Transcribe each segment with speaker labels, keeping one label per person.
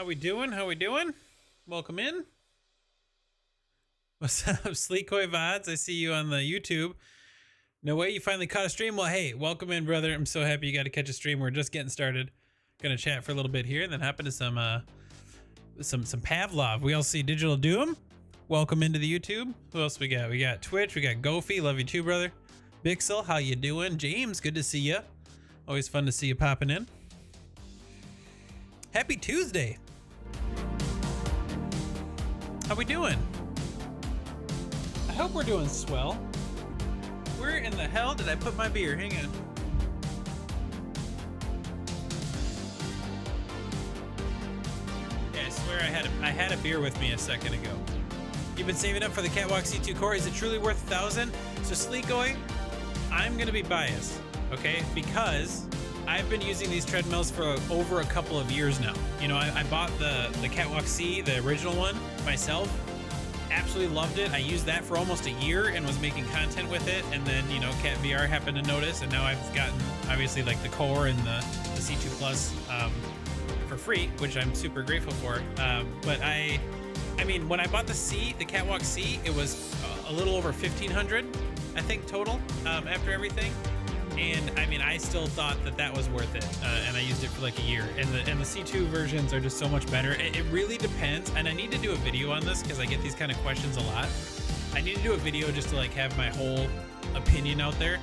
Speaker 1: How we doing? How we doing? Welcome in. What's up, Sleekoy VODs? I see you on the YouTube. No way you finally caught a stream? Well, hey, welcome in, brother. I'm so happy you got to catch a stream. We're just getting started. Gonna chat for a little bit here and then hop into some Pavlov. We all see Digital Doom. Welcome into the YouTube. Who else we got? We got Twitch. We got Goofy. Love you too, brother. Bixel, how you doing? James, good to see you. Always fun to see you popping in. Happy Tuesday. How we doing? I hope we're doing swell. Where in the hell did I put my beer? Hang on. Yeah, I swear I had a beer with me a second ago. You've been saving up for the Catwalk C2 Core. Is it truly worth 1,000? So Sleekoy, I'm gonna be biased, okay? Because I've been using these treadmills for over a couple of years now. You know, I bought the Catwalk C, the original one, myself. Absolutely loved it. I used that for almost a year and was making content with it. And then, you know, Cat VR happened to notice, and now I've gotten obviously like the Core and the C2 Plus for free, which I'm super grateful for. But I mean, when I bought the Catwalk C, it was a little over 1,500, I think, total after everything. And I mean, I still thought that was worth it, and I used it for like a year. And the C2 versions are just so much better. It really depends, and I need to do a video on this because I get these kind of questions a lot. I need to do a video just to like have my whole opinion out there.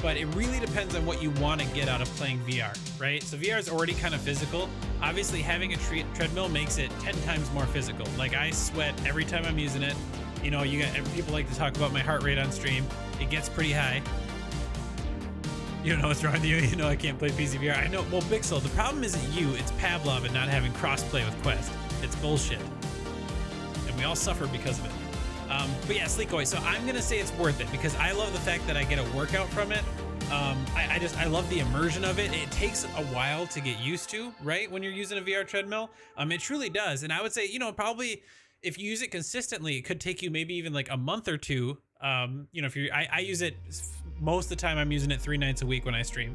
Speaker 1: But it really depends on what you want to get out of playing VR, right? So VR is already kind of physical. Obviously, having a treadmill makes it 10 times more physical. Like, I sweat every time I'm using it. You know, people like to talk about my heart rate on stream. It gets pretty high. You don't know what's wrong with you. You know I can't play PC VR. I know. Well, Bixel, the problem isn't you. It's Pavlov and not having crossplay with Quest. It's bullshit. And we all suffer because of it. But yeah, Sleekoy. So I'm going to say it's worth it because I love the fact that I get a workout from it. I love the immersion of it. It takes a while to get used to, right? When you're using a VR treadmill. It truly does. And I would say, you know, probably if you use it consistently, it could take you maybe even like a month or two. You know, I use it most of the time. I'm using it 3 nights a week when I stream.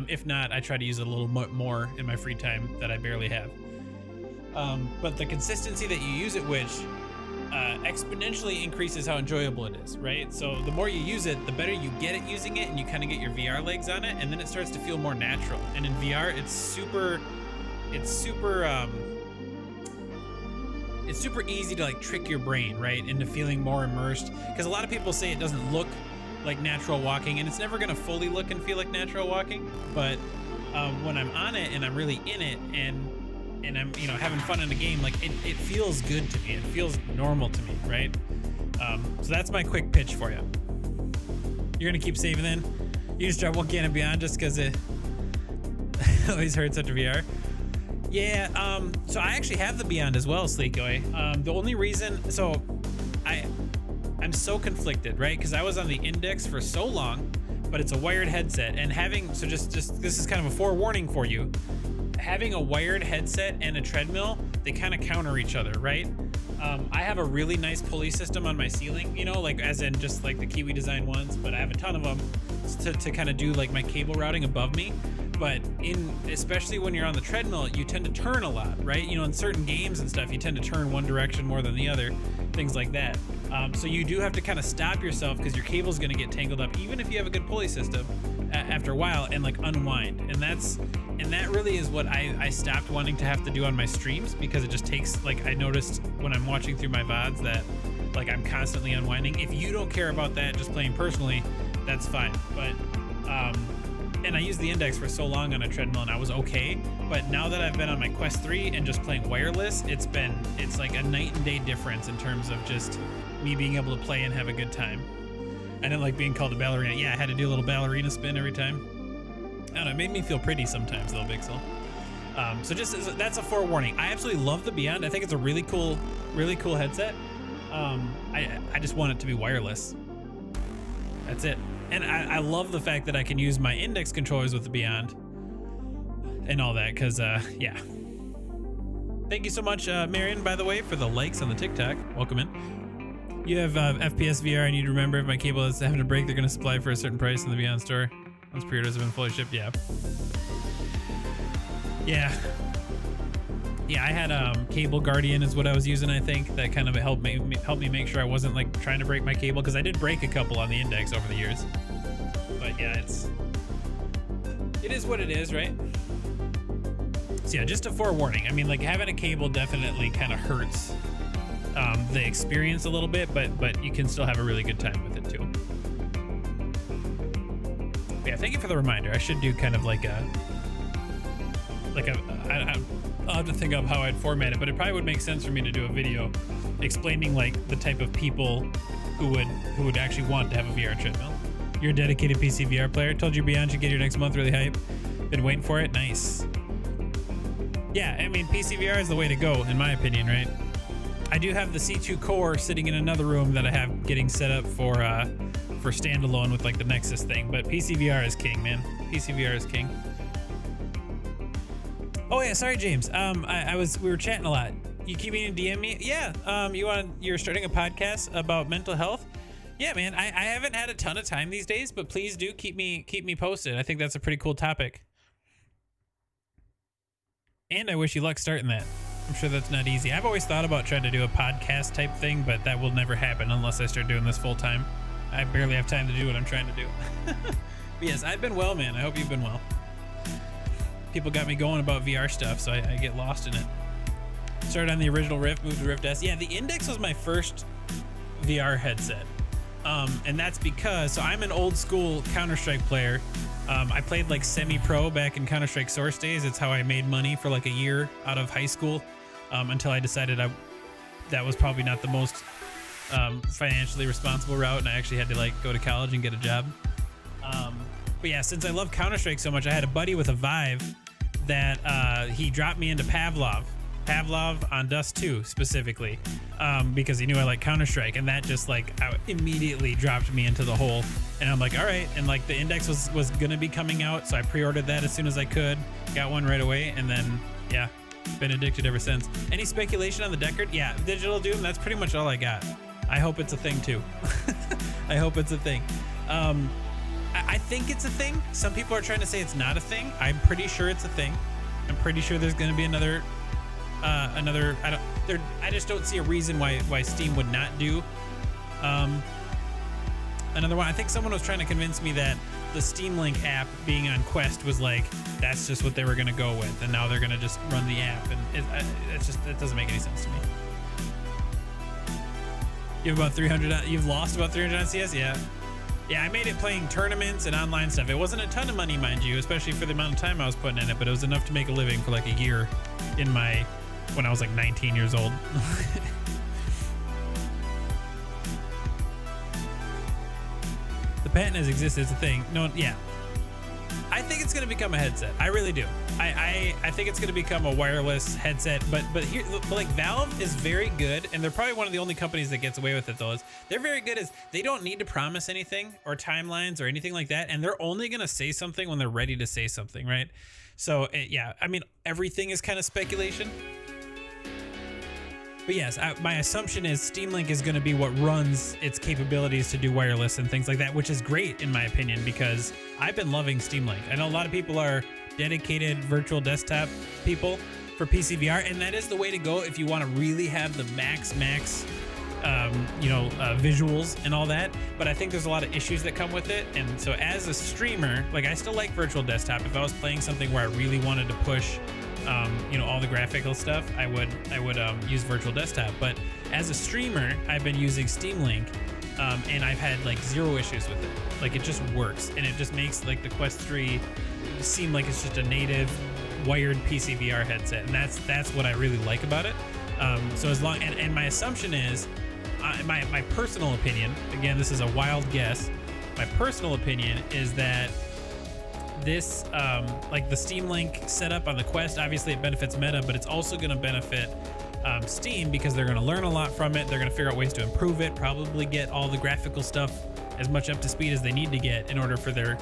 Speaker 1: If not, I try to use it a little more in my free time that I barely have. But the consistency that you use it with exponentially increases how enjoyable it is, right? So the more you use it, the better you get at using it, and you kind of get your VR legs on it, and then it starts to feel more natural. And in VR, it's super easy to like trick your brain, right, into feeling more immersed. Because a lot of people say it doesn't look like natural walking, and it's never gonna fully look and feel like natural walking. But when I'm on it and I'm really in it, and I'm, you know, having fun in the game, like it feels good to me. It feels normal to me, right? So that's my quick pitch for you. You're gonna keep saving then? You just drop one can and beyond just because it always hurts after VR. Yeah, so I actually have the Beyond as well, Sleekoy. The only reason, so I'm so conflicted, right? Because I was on the Index for so long, but it's a wired headset, and so just this is kind of a forewarning for you. Having a wired headset and a treadmill, they kind of counter each other, right? I have a really nice pulley system on my ceiling, you know, like as in just like the Kiwi design ones, but I have a ton of them to kind of do like my cable routing above me. But especially when you're on the treadmill, you tend to turn a lot, right? You know, in certain games and stuff, you tend to turn one direction more than the other, things like that. So you do have to kind of stop yourself because your cable's going to get tangled up, even if you have a good pulley system after a while, and like unwind. And that really is what I stopped wanting to have to do on my streams, because it just takes, like, I noticed when I'm watching through my VODs that like I'm constantly unwinding. If you don't care about that, just playing personally, that's fine. But and I used the Index for so long on a treadmill and I was okay. But now that I've been on my Quest 3 and just playing wireless, it's like a night and day difference in terms of just me being able to play and have a good time. I didn't like being called a ballerina. Yeah, I had to do a little ballerina spin every time. I don't know, it made me feel pretty sometimes though, Bixel. So that's a forewarning. I absolutely love the Beyond. I think it's a really cool headset. I just want it to be wireless. That's it. And I love the fact that I can use my Index controllers with the Beyond and all that, because yeah. Thank you so much, Marion, by the way, for the likes on the TikTok. Welcome in. You have FPS VR. I need to remember if my cable is having a break, they're going to supply for a certain price in the Beyond store. Once pre-orders have been fully shipped, yeah. Yeah. Yeah, I had Cable Guardian is what I was using. I think that kind of helped me make sure I wasn't like trying to break my cable, because I did break a couple on the Index over the years. But yeah, it is what it is, right? So yeah, just a forewarning. I mean, like having a cable definitely kind of hurts the experience a little bit, but you can still have a really good time with it too. But yeah, thank you for the reminder. I should do kind of like I'll have to think of how I'd format it, but it probably would make sense for me to do a video explaining like the type of people who would actually want to have a VR treadmill. You're a dedicated PC VR player. Told you Beyond should get your next month really hype. Been waiting for it. Nice. Yeah, I mean PC VR is the way to go in my opinion, right? I do have the C2 core sitting in another room that I have getting set up for standalone with like the Nexus thing, but PC VR is king, man. PC VR is king. Oh yeah, sorry James. We were chatting a lot. You keep meaning to DM me? Yeah. You're starting a podcast about mental health? Yeah, man. I haven't had a ton of time these days, but please do keep me posted. I think that's a pretty cool topic. And I wish you luck starting that. I'm sure that's not easy. I've always thought about trying to do a podcast type thing, but that will never happen unless I start doing this full time. I barely have time to do what I'm trying to do. But yes, I've been well, man. I hope you've been well. People got me going about VR stuff, so I get lost in it. Started on the original Rift, moved to Rift S. Yeah, the Index was my first VR headset. And that's because, so I'm an old school Counter-Strike player. I played like semi-pro back in Counter-Strike Source days. It's how I made money for like a year out of high school, until I decided that was probably not the most financially responsible route, and I actually had to like go to college and get a job. But yeah, since I love Counter-Strike so much, I had a buddy with a Vive that he dropped me into Pavlov on Dust 2 specifically, because he knew I like Counter-Strike, and that just like immediately dropped me into the hole. And I'm like, all right. And like the Index was gonna be coming out, so I pre-ordered that as soon as I could, got one right away, and then yeah, been addicted ever since. Any speculation on the Deckard? Yeah, Digital Doom, that's pretty much all I got. I hope it's a thing too. I hope it's a thing. I think it's a thing. Some people are trying to say it's not a thing. I'm pretty sure it's a thing. I'm pretty sure there's going to be another. I just don't see a reason why Steam would not do another one. I think someone was trying to convince me that the Steam Link app being on Quest was like, that's just what they were going to go with, and now they're going to just run the app, and it doesn't make any sense to me. You have about 300. You've lost about 300 on CS. Yeah, I made it playing tournaments and online stuff. It wasn't a ton of money, mind you, especially for the amount of time I was putting in it, but it was enough to make a living for like a year when I was like 19 years old. The patent has existed as a thing. No, yeah. I think it's going to become a headset. I really do. I think it's going to become a wireless headset, but like Valve is very good, and they're probably one of the only companies that gets away with it though. Is they're very good as they don't need to promise anything or timelines or anything like that, and they're only going to say something when they're ready to say something, right? So yeah, I mean everything is kind of speculation. But yes, my assumption is Steam Link is going to be what runs its capabilities to do wireless and things like that, which is great in my opinion, because I've been loving Steam Link. I know a lot of people are dedicated virtual desktop people for PC VR, and that is the way to go if you want to really have the max visuals and all that. But I think there's a lot of issues that come with it, and so as a streamer, like I still like virtual desktop. If I was playing something where I really wanted to push all the graphical stuff, I would use virtual desktop. But as a streamer, I've been using Steam Link, and I've had like zero issues with it. Like it just works, and it just makes like the Quest 3 seem like it's just a native wired PC VR headset, and that's what I really like about it. So as long and my assumption is, my personal opinion, again this is a wild guess, my personal opinion is that this like the Steam Link setup on the Quest, obviously it benefits Meta, but it's also going to benefit Steam, because they're going to learn a lot from it. They're going to figure out ways to improve it, probably get all the graphical stuff as much up to speed as they need to get in order for their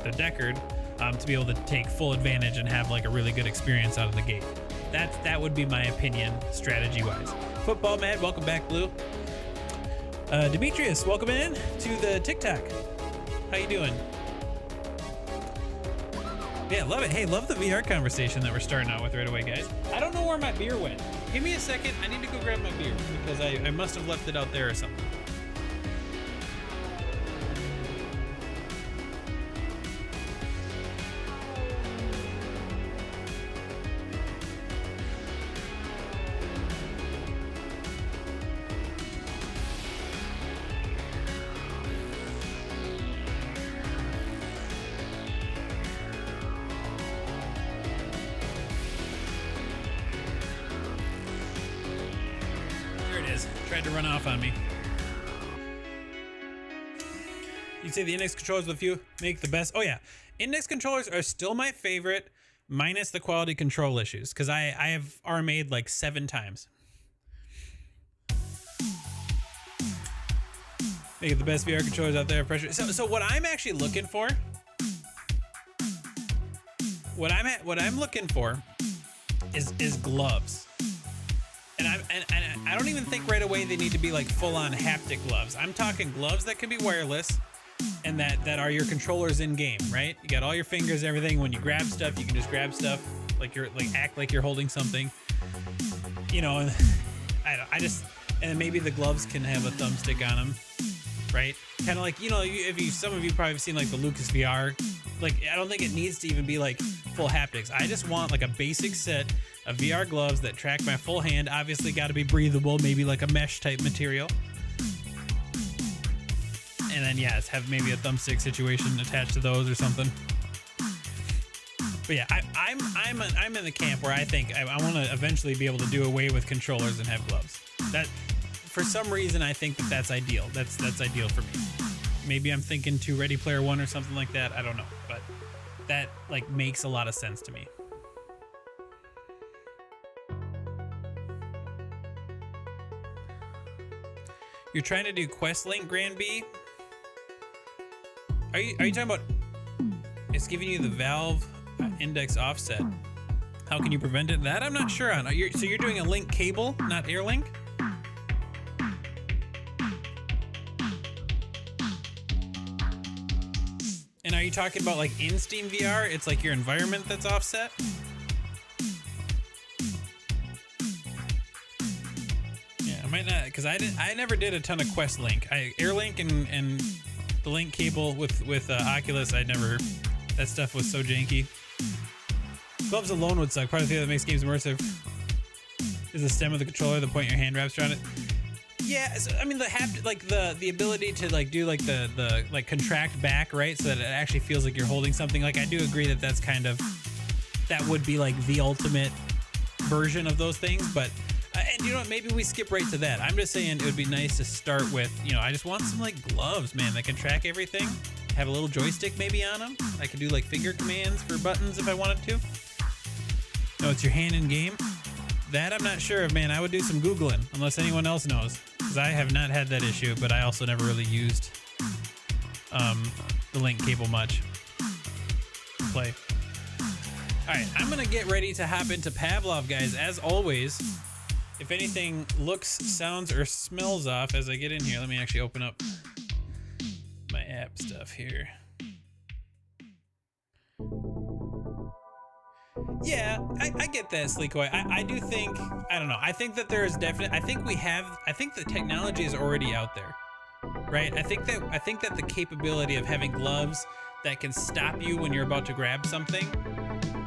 Speaker 1: Deckard to be able to take full advantage and have like a really good experience out of the gate. That would be my opinion strategy wise. Football Mad, welcome back, Blue. Demetrius, welcome in to the TikTok. How you doing? Yeah, love it. Hey, love the VR conversation that we're starting out with right away, guys. I don't know where my beer went. Give me a second. I need to go grab my beer because I must have left it out there or something. Tried to run off on me. You'd say the index controllers with you make the best. Oh yeah, index controllers are still my favorite, minus the quality control issues, because I have RMA'd like 7 times. Make it the best VR controllers out there. Pressure. So what I'm actually looking for, what I'm looking for, is gloves. And I don't even think right away they need to be like full-on haptic gloves. I'm talking gloves that can be wireless and that are your controllers in game, right? You got all your fingers, everything. When you grab stuff, you can just grab stuff like you're act like you're holding something. You know, and I just, and then maybe the gloves can have a thumbstick on them, right? Kind of like, you know, some of you probably have seen like the Lucas VR. Like, I don't think it needs to even be like full haptics. I just want like a basic set of VR gloves that track my full hand. Obviously got to be breathable, maybe like a mesh type material. And then yes, have maybe a thumbstick situation attached to those or something. But yeah, I'm in the camp where I think I want to eventually be able to do away with controllers and have gloves. That, for some reason, I think that's ideal. That's ideal for me. Maybe I'm thinking too Ready Player One or something like that. I don't know, but that like makes a lot of sense to me. You're trying to do Quest Link Grand B? Are you talking about it's giving you the Valve index offset? How can you prevent it? That I'm not sure on. So you're doing a link cable, not AirLink? And are you talking about like in Steam VR? It's like your environment that's offset? Yeah, I might not, because I never did a ton of Quest Link. AirLink and the link cable with Oculus, that stuff was so janky. Gloves alone would suck. Part of the thing that makes games immersive is the stem of the controller, the point your hand wraps around it. Yeah, so, I mean, the ability to like do like the like contract back, right, so that it actually feels like you're holding something. Like, I do agree that that's kind of, that would be like the ultimate version of those things. But and you know what, maybe we skip right to that. I'm just saying it would be nice to start with, you know, I just want some like gloves, man, that can track everything. Have a little joystick maybe on them. I could do like finger commands for buttons if I wanted to. No, it's your hand in game. That I'm not sure of, man. I would do some Googling, unless anyone else knows, because I have not had that issue, but I also never really used the link cable much to play. All right, I'm gonna get ready to hop into Pavlov, guys. As always, if anything looks, sounds, or smells off as I get in here, let me actually open up my app stuff here. Yeah, I get that, Sleekoy. I do think, I don't know, I think that there is definitely, I think the technology is already out there, right? I think that the capability of having gloves that can stop you when you're about to grab something,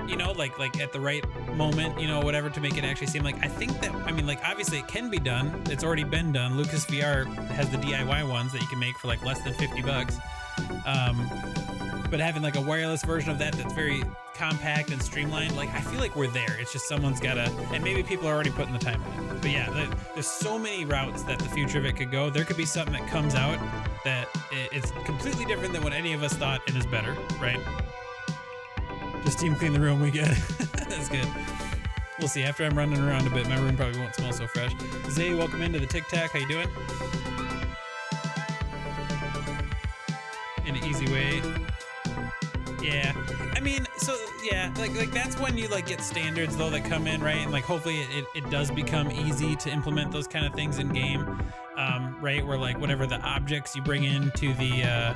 Speaker 1: you know, like at the right moment, you know, whatever, to make it actually seem like, I think that, I mean, like, obviously it can be done. It's already been done. Lucas VR has the DIY ones that you can make for like less than $50. But having like a wireless version of that that's very compact and streamlined, like, I feel like we're there. It's just someone's gotta, and maybe people are already putting the time in it. But yeah, there's so many routes that the future of it could go. There could be something that comes out that it's completely different than what any of us thought and is better, right? Just steam clean the room, we get it. That's good. We'll see. After I'm running around a bit, my room probably won't smell so fresh. Zay, welcome into the Tic Tac. How you doing? In an easy way. Yeah, I mean, so yeah, like that's when you like get standards though that come in, right? And like hopefully it does become easy to implement those kind of things in game, right? Where like whatever the objects you bring in to the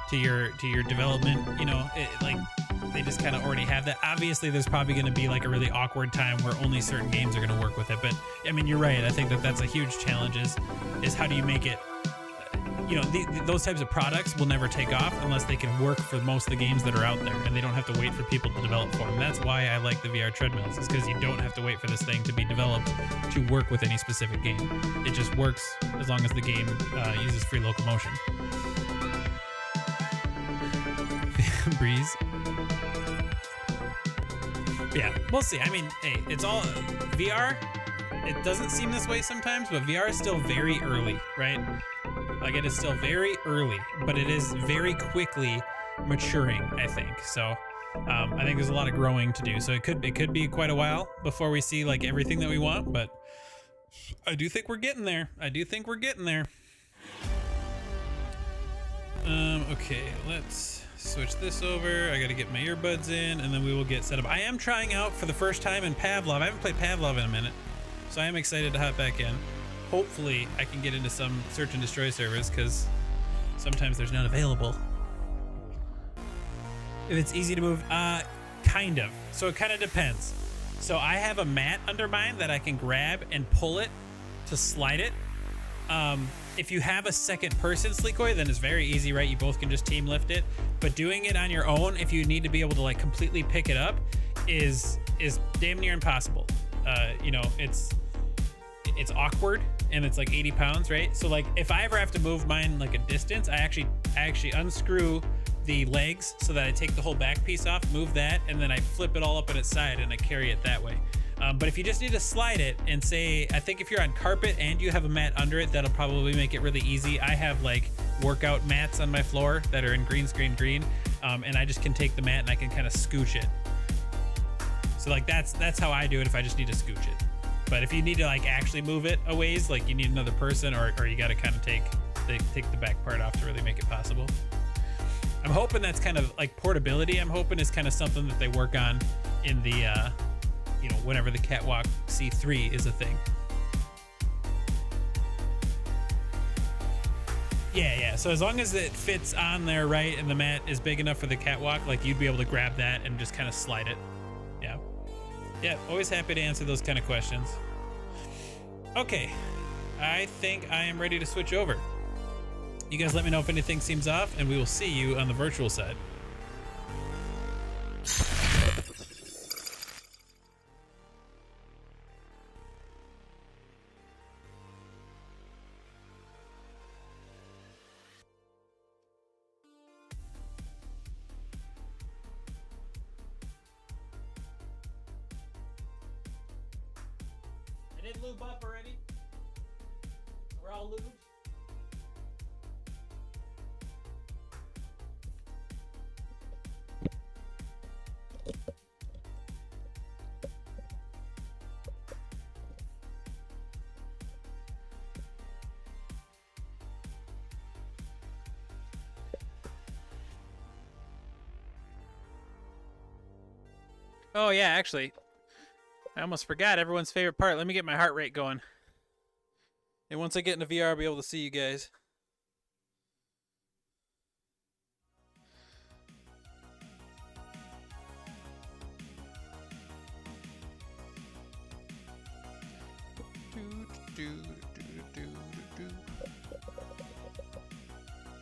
Speaker 1: to your development, you know, like they just kind of already have that. Obviously, there's probably going to be like a really awkward time where only certain games are going to work with it. But I mean, you're right. I think that that's a huge challenge is how do you make it, you know, those types of products will never take off unless they can work for most of the games that are out there and they don't have to wait for people to develop for them. That's why I like the VR treadmills, is because you don't have to wait for this thing to be developed to work with any specific game. It just works as long as the game uses free locomotion. Breeze. Yeah, we'll see. I mean, hey, it's all VR. It doesn't seem this way sometimes, but VR is still very early, right? Like, it is still very early, but it is very quickly maturing, I think. So I think there's a lot of growing to do. So it could be quite a while before we see like everything that we want, but I do think we're getting there. I do think we're getting there. Okay, let's switch this over. I got to get my earbuds in, and then we will get set up. I am trying out for the first time in Pavlov. I haven't played Pavlov in a minute, so I am excited to hop back in. Hopefully I can get into some search and destroy servers, because sometimes there's none available. If it's easy to move, kind of. So it kind of depends. So I have a mat under mine that I can grab and pull it to slide it. If you have a second person Sleekoy, then it's very easy, right? You both can just team lift it. But doing it on your own, if you need to be able to like completely pick it up, is damn near impossible. You know, it's awkward, and it's like 80 pounds, right? So like if I ever have to move mine like a distance, I actually unscrew the legs so that I take the whole back piece off, move that, and then I flip it all up on its side and I carry it that way. But if you just need to slide it and say, I think if you're on carpet and you have a mat under it, that'll probably make it really easy. I have like workout mats on my floor that are in green screen green, and I just can take the mat and I can kind of scooch it. So like that's how I do it if I just need to scooch it. But if you need to like actually move it a ways, like you need another person, or you got to kind of take the back part off to really make it possible. I'm hoping that's kind of like portability. I'm hoping is kind of something that they work on in the, you know, whenever the Catwalk C3 is a thing. Yeah. So as long as it fits on there, right, and the mat is big enough for the Catwalk, like you'd be able to grab that and just kind of slide it. Yeah, always happy to answer those kind of questions. Okay, I think I am ready to switch over. You guys let me know if anything seems off, and we will see you on the virtual side. I did lube up already. We're all lubed. Oh yeah, actually, I almost forgot everyone's favorite part. Let me get my heart rate going. And once I get into VR, I'll be able to see you guys.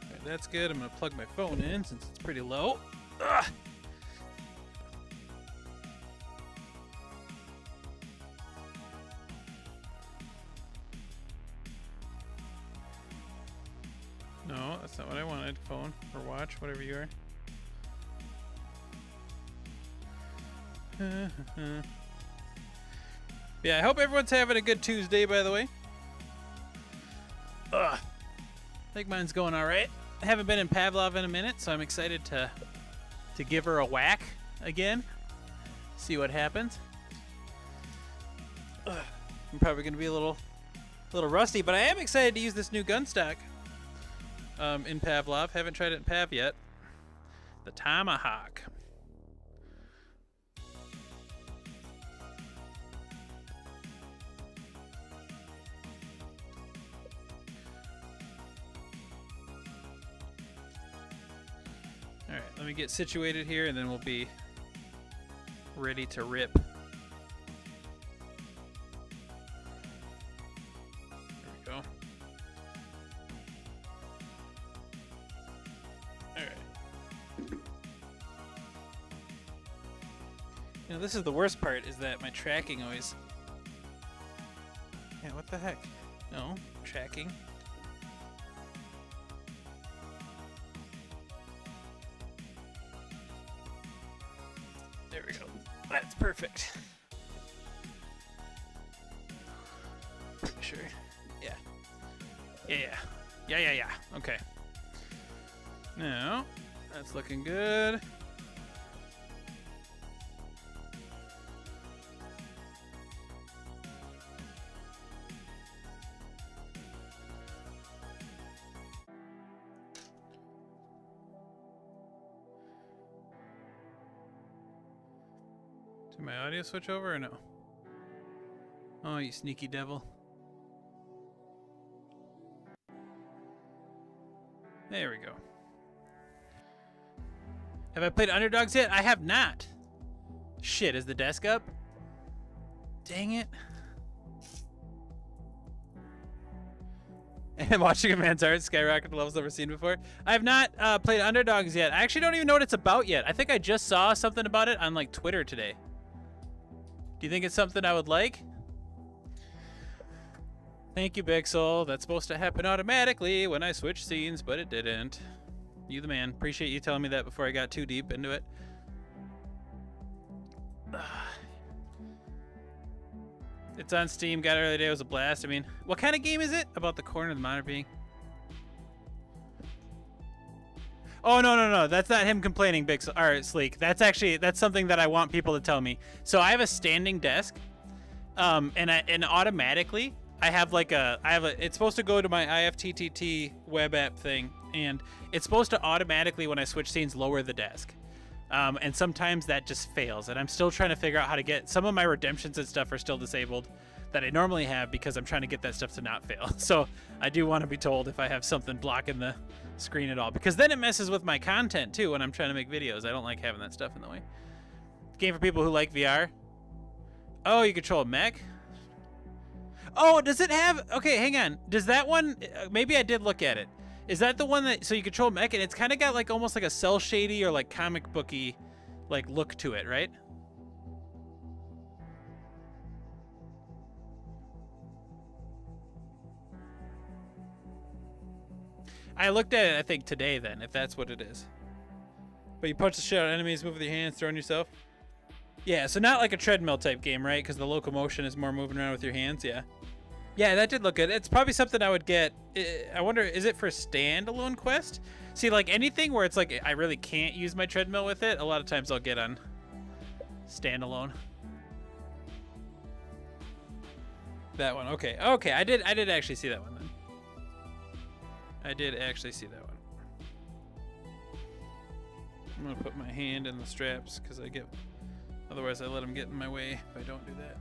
Speaker 1: Alright, that's good. I'm going to plug my phone in since it's pretty low. Ugh. No, that's not what I wanted. Phone or watch, whatever you are. Yeah, I hope everyone's having a good Tuesday, by the way. Ugh. I think mine's going all right. I haven't been in Pavlov in a minute, so I'm excited to give her a whack again. See what happens. Ugh. I'm probably going to be a little rusty, but I am excited to use this new gun stock. In Pavlov. Haven't tried it in Pav yet. The Tomahawk. Alright, let me get situated here, and then we'll be ready to rip. There we go. All right. You know, this is the worst part, is that my tracking always... Yeah, what the heck? No, tracking. There we go. That's perfect. Pretty sure. Yeah. Yeah. Okay. Now, that's looking good. Did my audio switch over or no? Oh, you sneaky devil. There we go. Have I played Underdogs yet? I have not. Shit, is the desk up? Dang it. And watching a man's art skyrocket to levels never seen before. I have not played Underdogs yet. I actually don't even know what it's about yet. I think I just saw something about it on like Twitter today. Do you think it's something I would like? Thank you, Bixel. That's supposed to happen automatically when I switch scenes, but it didn't. You the man. Appreciate you telling me that before I got too deep into it. It's on Steam. Got it earlier today. It was a blast. I mean, what kind of game is it? About the corner of the monitor being... Oh, no. That's not him complaining, Bixel. All right, Sleek. That's something that I want people to tell me. So I have a standing desk, and automatically I have it's supposed to go to my IFTTT web app thing, and it's supposed to automatically, when I switch scenes, lower the desk. And sometimes that just fails, and I'm still trying to figure out how to get some of my redemptions and stuff are still disabled that I normally have because I'm trying to get that stuff to not fail. So I do want to be told if I have something blocking the screen at all, because then it messes with my content too when I'm trying to make videos. I don't like having that stuff in the way. Game for people who like VR. Oh, you control a mech? Oh, does it have... Okay, hang on. Does that one... Maybe I did look at it. Is that the one that... So you control mech, and it's kind of got like almost like a cell shady or like comic booky like look to it, right? I looked at it, I think, today then, if that's what it is. But you punch the shit out of enemies, move with your hands, throw on yourself. Yeah, so not like a treadmill type game, right? Because the locomotion is more moving around with your hands, yeah. Yeah, that did look good. It's probably something I would get. I wonder, is it for standalone quest? See, like anything where it's like I really can't use my treadmill with it, a lot of times I'll get on standalone. That one, okay. Okay, I did actually see that one then. I did actually see that one. I'm gonna put my hand in the straps because otherwise I let them get in my way if I don't do that.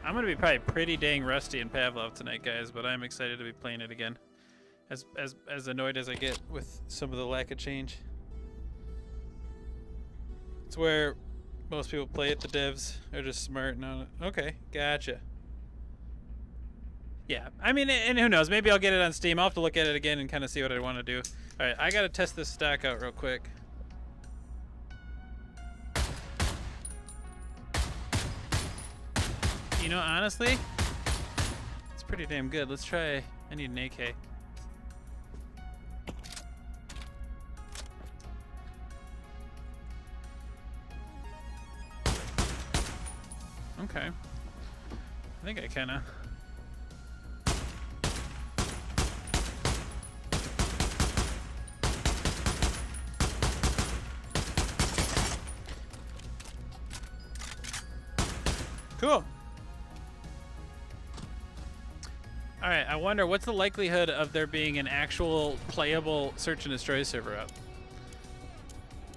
Speaker 1: I'm gonna be probably pretty dang rusty in Pavlov tonight, guys, but I'm excited to be playing it again. As annoyed as I get with some of the lack of change. It's where most people play it. The devs are just smart and on it. Okay, gotcha. Yeah, I mean, and who knows? Maybe I'll get it on Steam. I'll have to look at it again and kind of see what I want to do. All right, I gotta test this stock out real quick. You know, honestly, it's pretty damn good. Let's try. I need an AK. Okay. I think I kind of... Cool. All right, I wonder what's the likelihood of there being an actual playable search and destroy server up?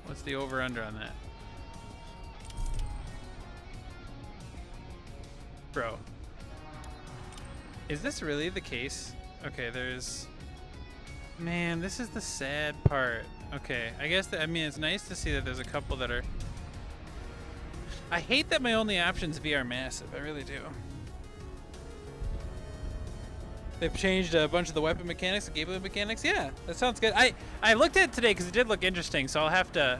Speaker 1: What's the over-under on that? Bro. Is this really the case? Okay, there's... Man, this is the sad part. Okay, I guess I mean it's nice to see that there's a couple that are. I hate that my only option's VR Massive. I really do. They've changed a bunch of the weapon mechanics, the gameplay mechanics. Yeah, that sounds good. I looked at it today because it did look interesting, so I'll have to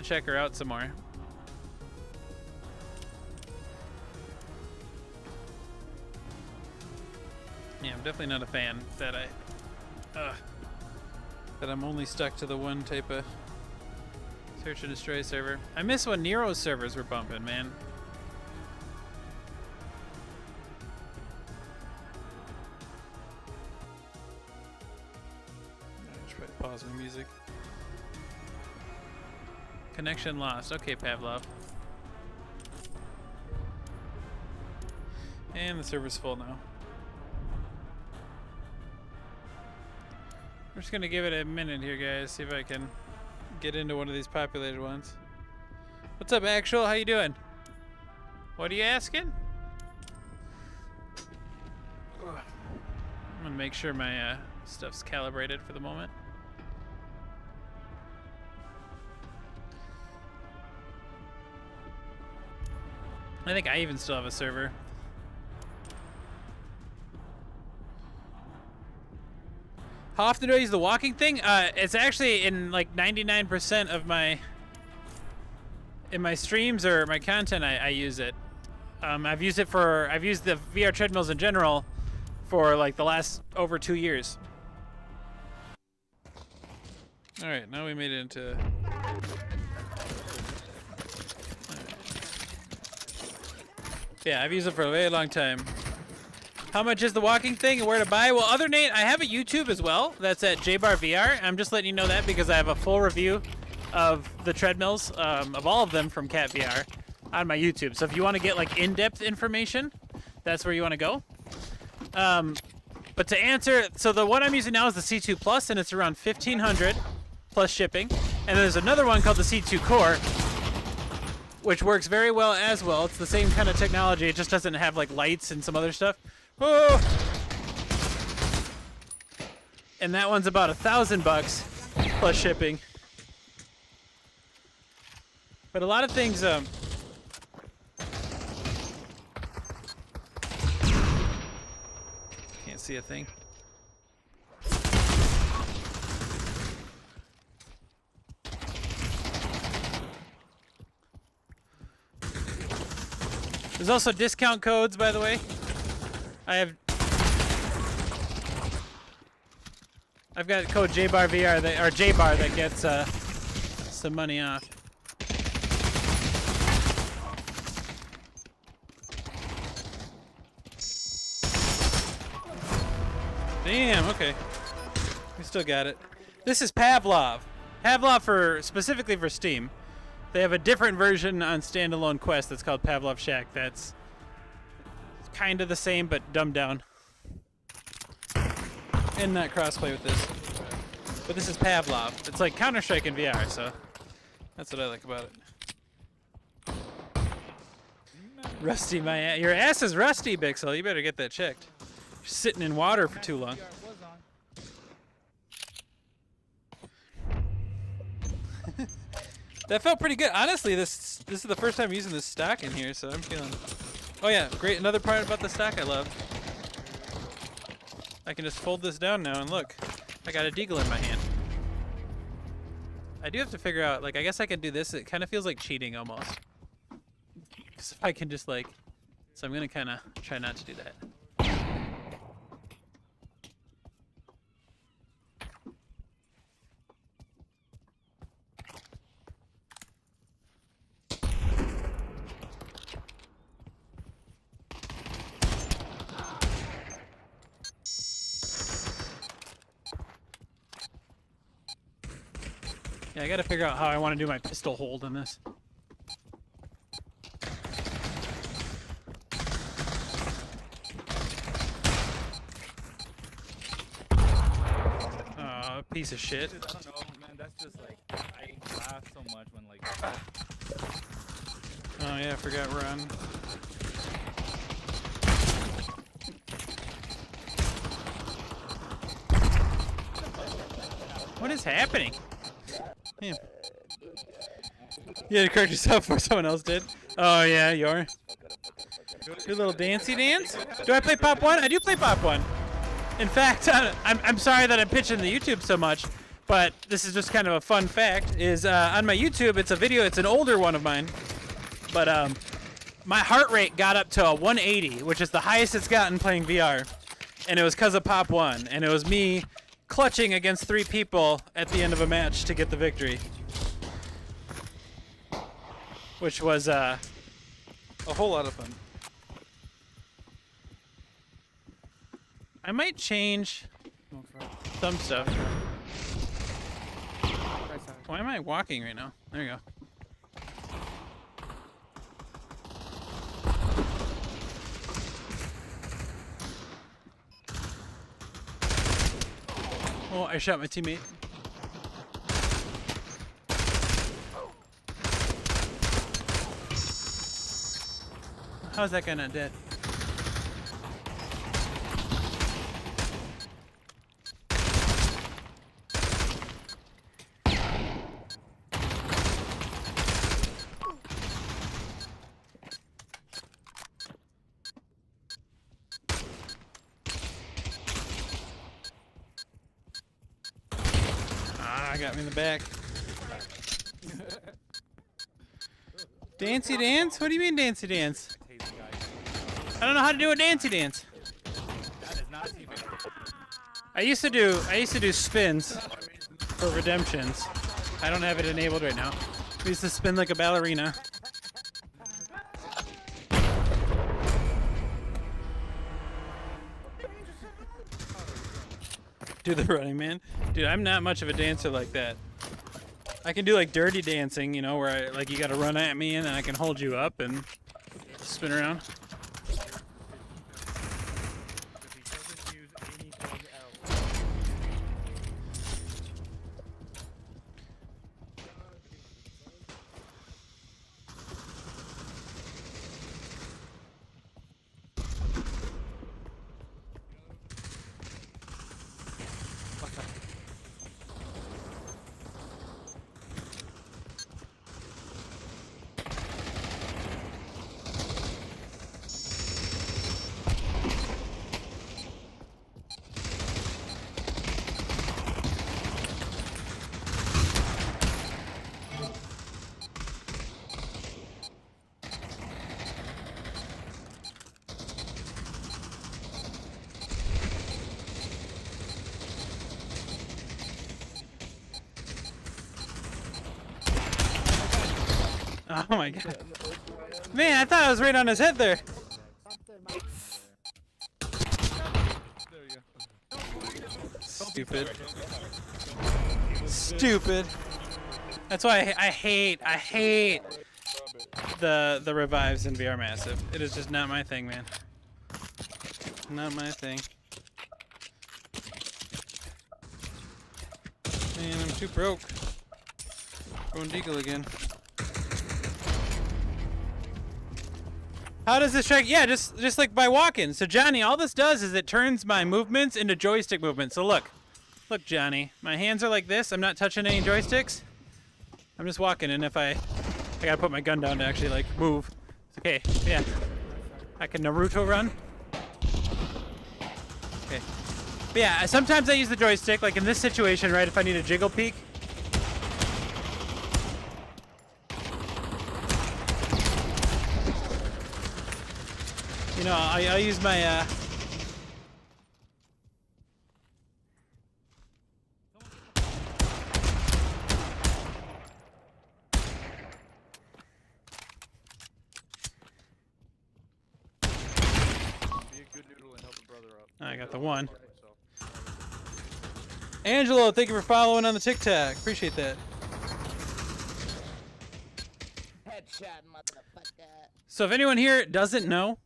Speaker 1: check her out some more. Yeah, I'm definitely not a fan that I'm only stuck to the one type of search and destroy server. I miss when Nero's servers were bumping, man. I should probably pause my music. Connection lost. Okay, Pavlov. And the server's full now. We're just gonna give it a minute here, guys. See if I can get into one of these populated ones. What's up, Actual? How you doing? What are you asking? I'm gonna make sure my stuff's calibrated for the moment. I think I even still have a server. How often do I use the walking thing? It's actually in like 99% of my streams or my content. I use it. I've used the VR treadmills in general for like the last over 2 years. All right, now we made it into. Yeah, I've used it for a very long time. How much is the walking thing and where to buy? Well, other Nate, I have a YouTube as well. That's at jBahrVR. I'm just letting you know that because I have a full review of the treadmills, of all of them from Cat VR on my YouTube. So if you want to get like in-depth information, that's where you want to go. But to answer, so the one I'm using now is the C2 Plus, and it's around $1,500 plus shipping. And there's another one called the C2 Core, which works very well as well. It's the same kind of technology. It just doesn't have like lights and some other stuff. Oh! And that one's about $1,000 plus shipping. But a lot of things, can't see a thing. There's also discount codes, by the way. I've got code jBahrVR or jBahr that gets some money off. Damn. Okay. We still got it. This is Pavlov. Pavlov specifically for Steam. They have a different version on standalone Quest that's called Pavlov Shack. That's kind of the same, but dumbed down. And not crossplay with this. But this is Pavlov. It's like Counter-Strike in VR, so that's what I like about it. Rusty, your ass is rusty, Bixel. You better get that checked. You're sitting in water for too long. That felt pretty good. Honestly, this is the first time using this stock in here, so I'm feeling. Oh yeah, great. Another part about the stock I love. I can just fold this down now and look. I got a deagle in my hand. I do have to figure out, like, I guess I can do this. It kind of feels like cheating almost. Because if I can just like, so I'm gonna kind of try not to do that. Yeah, I gotta figure out how I want to do my pistol hold in this. Oh, piece of shit.
Speaker 2: I don't know, man. That's just like, I laugh so much when like.
Speaker 1: Oh yeah, I forgot we're on. What is happening? Yeah. You had to correct yourself before someone else did. Oh yeah, you are. Do a little dancey dance? Do I play Pop 1? I do play Pop 1. In fact, I'm sorry that I'm pitching the YouTube so much, but this is just kind of a fun fact, is on my YouTube, it's a video, it's an older one of mine, but my heart rate got up to a 180, which is the highest it's gotten playing VR, and it was because of Pop 1, and it was me clutching against 3 people at the end of a match to get the victory, which was a whole lot of fun. I might change some stuff. Why am I walking right now? There you go. Oh, I shot my teammate. How's that guy not dead? Got me in the back. Dancey dance? What do you mean dancey dance? I don't know how to do a dancey dance. I used to do spins for redemptions. I don't have it enabled right now. I used to spin like a ballerina. Do the Running Man. Dude, I'm not much of a dancer like that. I can do like dirty dancing, you know, where like you gotta run at me and then I can hold you up and spin around. Oh my god. Man, I thought I was right on his head there. Stupid. Stupid. That's why I hate the revives in VR Massive. It is just not my thing, man. Not my thing. Man, I'm too broke. Going deagle again. How does this track? Yeah, just like by walking. So Johnny, all this does is it turns my movements into joystick movements. So look Johnny, my hands are like this. I'm not touching any joysticks. I'm just walking, and if I gotta put my gun down to actually like move. It's okay, yeah. I can Naruto run. Okay. But yeah, sometimes I use the joystick, like in this situation, right? If I need a jiggle peek. You know, I'll use my, I got the one. Angelo, thank you for following on the TikTok. Appreciate that.
Speaker 3: Headshot, motherfucker.
Speaker 1: So if anyone here doesn't know,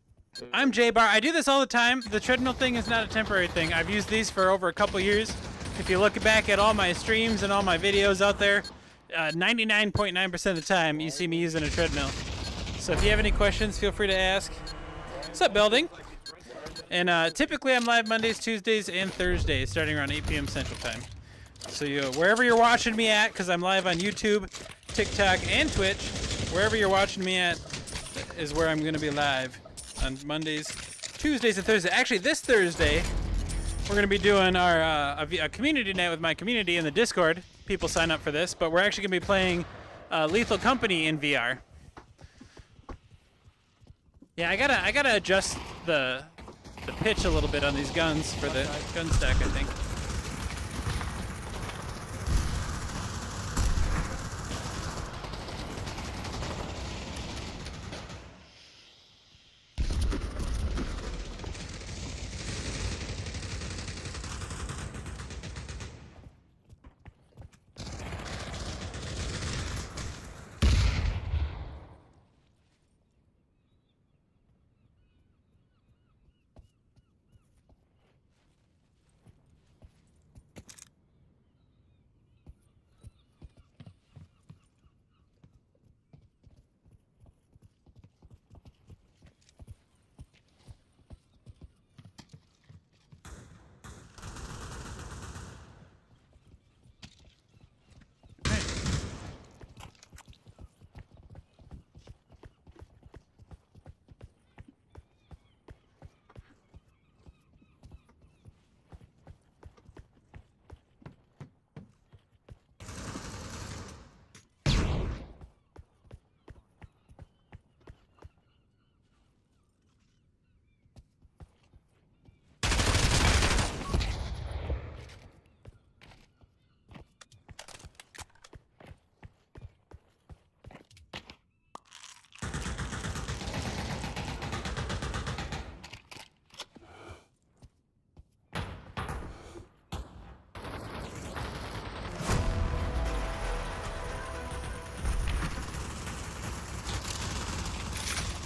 Speaker 1: I'm jBahr. I do this all the time. The treadmill thing is not a temporary thing. I've used these for over a couple years. If you look back at all my streams and all my videos out there, 99.9% of the time you see me using a treadmill. So if you have any questions, feel free to ask. What's up, Building? And typically I'm live Mondays, Tuesdays, and Thursdays, starting around 8 p.m. Central Time. So wherever you're watching me at, because I'm live on YouTube, TikTok, and Twitch, wherever you're watching me at is where I'm going to be live on Mondays, Tuesdays, and Thursdays. Actually, this Thursday, we're going to be doing our a community night with my community in the Discord. People sign up for this, but we're actually going to be playing Lethal Company in VR. Yeah, I gotta adjust the pitch a little bit on these guns for the gun stack, I think.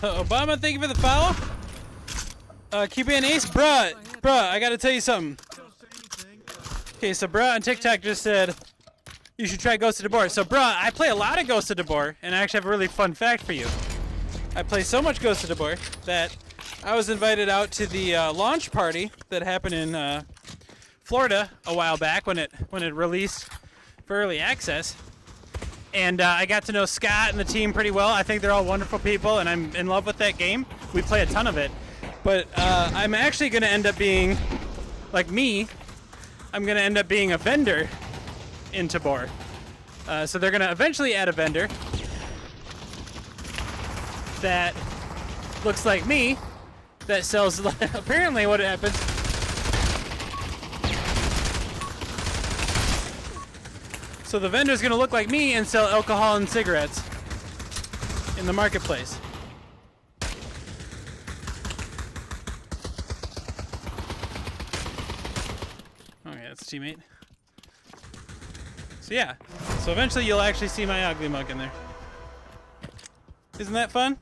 Speaker 1: Obama, thank you for the follow. Keep being ace, bruh, I gotta tell you something. Okay, so bruh on TikTok just said you should try Ghost of Tabor. So bruh, I play a lot of Ghost of Tabor, and I actually have a really fun fact for you. I play so much Ghost of Tabor that I was invited out to the launch party that happened in Florida a while back when it released for early access. And I got to know Scott and the team pretty well. I think they're all wonderful people, and I'm in love with that game. We play a ton of it. But I'm actually going to end up being, like me, I'm going to end up being a vendor in Tabor. So they're going to eventually add a vendor that looks like me, that sells, apparently what happens, so the vendor's gonna look like me and sell alcohol and cigarettes in the marketplace. Oh yeah, that's a teammate. So yeah, so eventually you'll actually see my ugly mug in there. Isn't that fun?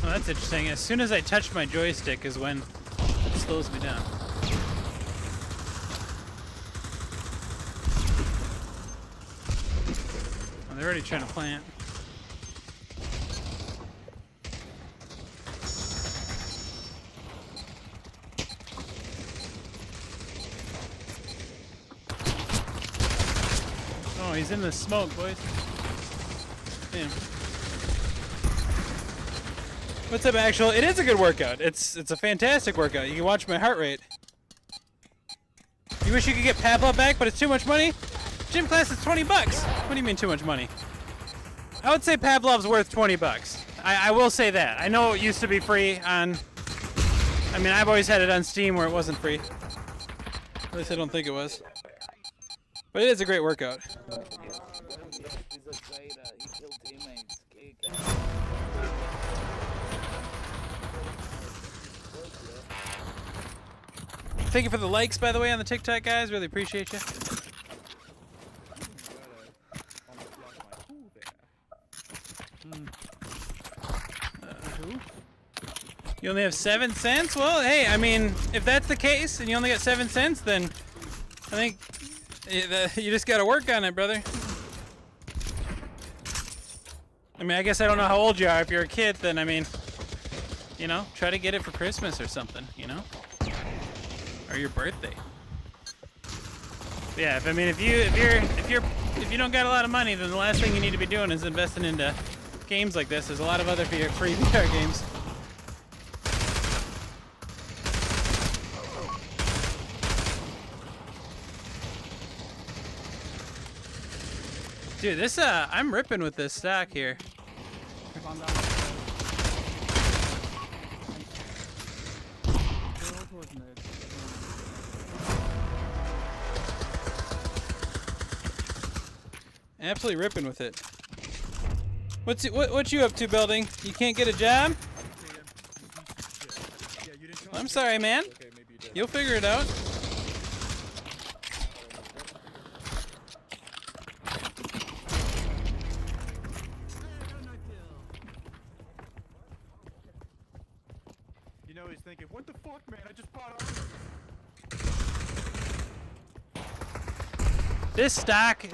Speaker 1: Oh, that's interesting. As soon as I touch my joystick is when it slows me down. Oh, they're already trying to plant. Oh, he's in the smoke, boys. Damn. What's up, Actual? It is a good workout. It's a fantastic workout. You can watch my heart rate. You wish you could get Pavlov back, but it's too much money? Gym class is 20 bucks. What do you mean too much money? I would say Pavlov's worth 20 bucks. I will say that. I know it used to be free on... I mean, I've always had it on Steam where it wasn't free. At least I don't think it was. But it is a great workout. Thank you for the likes, by the way, on the TikTok, guys. Really appreciate you.
Speaker 4: You only have 7 cents? Well, hey, I mean, if that's the case and you only got 7 cents, then I think you just gotta work on it, brother. I mean, I guess I don't know how old you are. If you're a kid, then I mean, you know, try to get it for Christmas or something, you know? Or your birthday. But yeah, if you don't got a lot of money, then the last thing you need to be doing is investing into games like this. There's a lot of other free VR games. Dude, this I'm ripping with this stock here. Absolutely ripping with it. What you up to, building? You can't get a job? I'm sorry, man. You'll figure it out.
Speaker 5: You know he's thinking, what the fuck, man? I just bought
Speaker 4: This stock.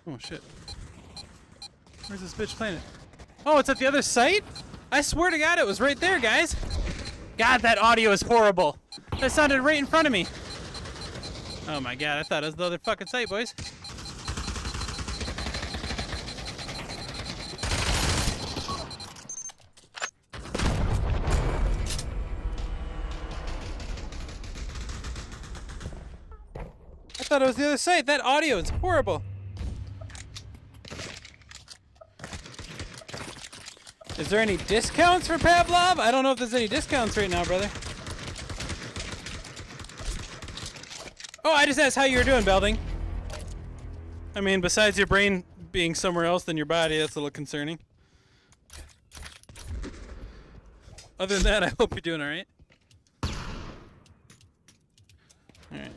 Speaker 4: Oh shit. Where's this bitch playing it? Oh, it's at the other site? I swear to God it was right there, guys. God, that audio is horrible. That sounded right in front of me. Oh my God, I thought it was the other fucking site, boys. I thought it was the other site. That audio is horrible. Is there any discounts for Pavlov? I don't know if there's any discounts right now, brother. Oh, I just asked how you were doing, Belding. I mean, besides your brain being somewhere else than your body, that's a little concerning. Other than that, I hope you're doing all right. All right.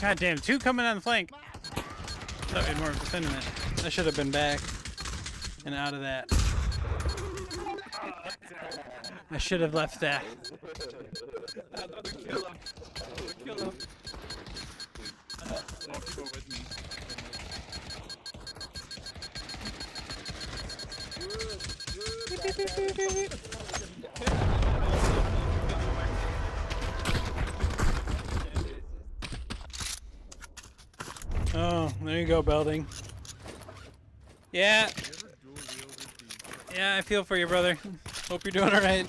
Speaker 4: God damn, 2 coming on the flank. Thought we had more of a defending it. I should have been back and out of that. I should have left that. Oh, there you go, Belding. Yeah. Yeah, I feel for you, brother. Hope you're doing all right.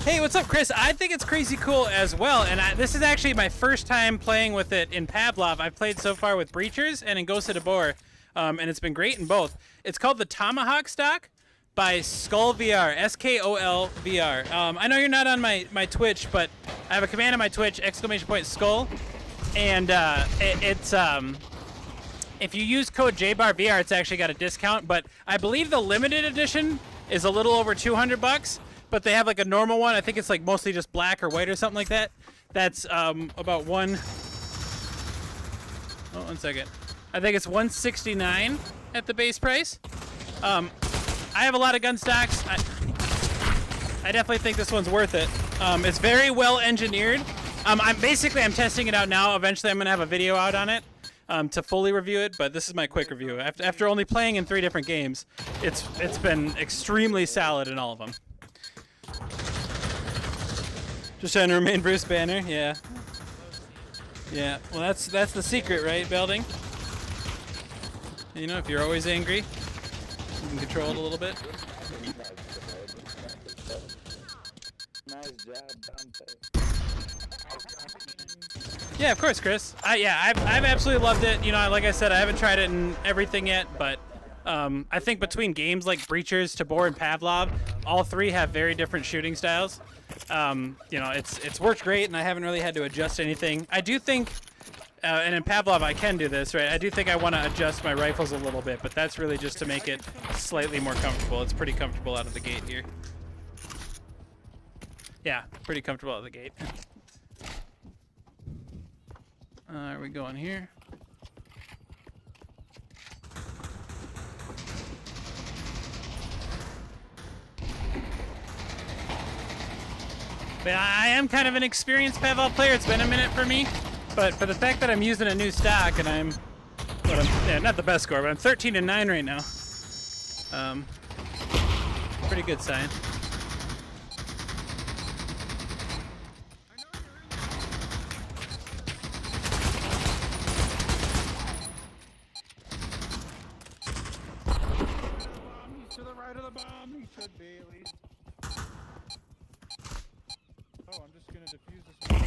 Speaker 4: Hey, what's up, Chris? I think it's crazy cool as well, and this is actually my first time playing with it in Pavlov. I've played so far with Breachers and in Ghost of Tabor, and it's been great in both. It's called the Tomahawk Stock by Skol VR, S-K-O-L VR. I know you're not on my Twitch, but I have a command on my Twitch, !Skull, and it's if you use code jBahrVR, it's actually got a discount, but I believe the limited edition is a little over $200, but they have like a normal one. I think it's like mostly just black or white or something like that. That's about one second. I think it's $169 at the base price. I have a lot of gun stocks. I definitely think this one's worth it. It's very well engineered. I'm testing it out now. Eventually I'm gonna have a video out on it. to fully review it, but this is my quick review. After only playing in 3 different games, it's been extremely solid in all of them. Just trying to remain Bruce Banner, yeah. Yeah, well that's the secret, right, Belding? You know, if you're always angry, you can control it a little bit.
Speaker 3: Nice job, Dante.
Speaker 4: Yeah, of course, Chris. I've absolutely loved it. You know, like I said, I haven't tried it in everything yet, but I think between games like Breachers, Tabor, and Pavlov, all 3 have very different shooting styles. You know, it's worked great, and I haven't really had to adjust anything. I do think, and in Pavlov I can do this, right? I do think I want to adjust my rifles a little bit, but that's really just to make it slightly more comfortable. It's pretty comfortable out of the gate here. Yeah, pretty comfortable out of the gate. Are we going here? But I am kind of an experienced Pavlov player. It's been a minute for me, but for the fact that I'm using a new stock and I'm not the best score, but I'm 13-9 right now. Pretty good sign.
Speaker 5: To the right of the bomb, he should be at least. Oh, I'm just gonna defuse this one.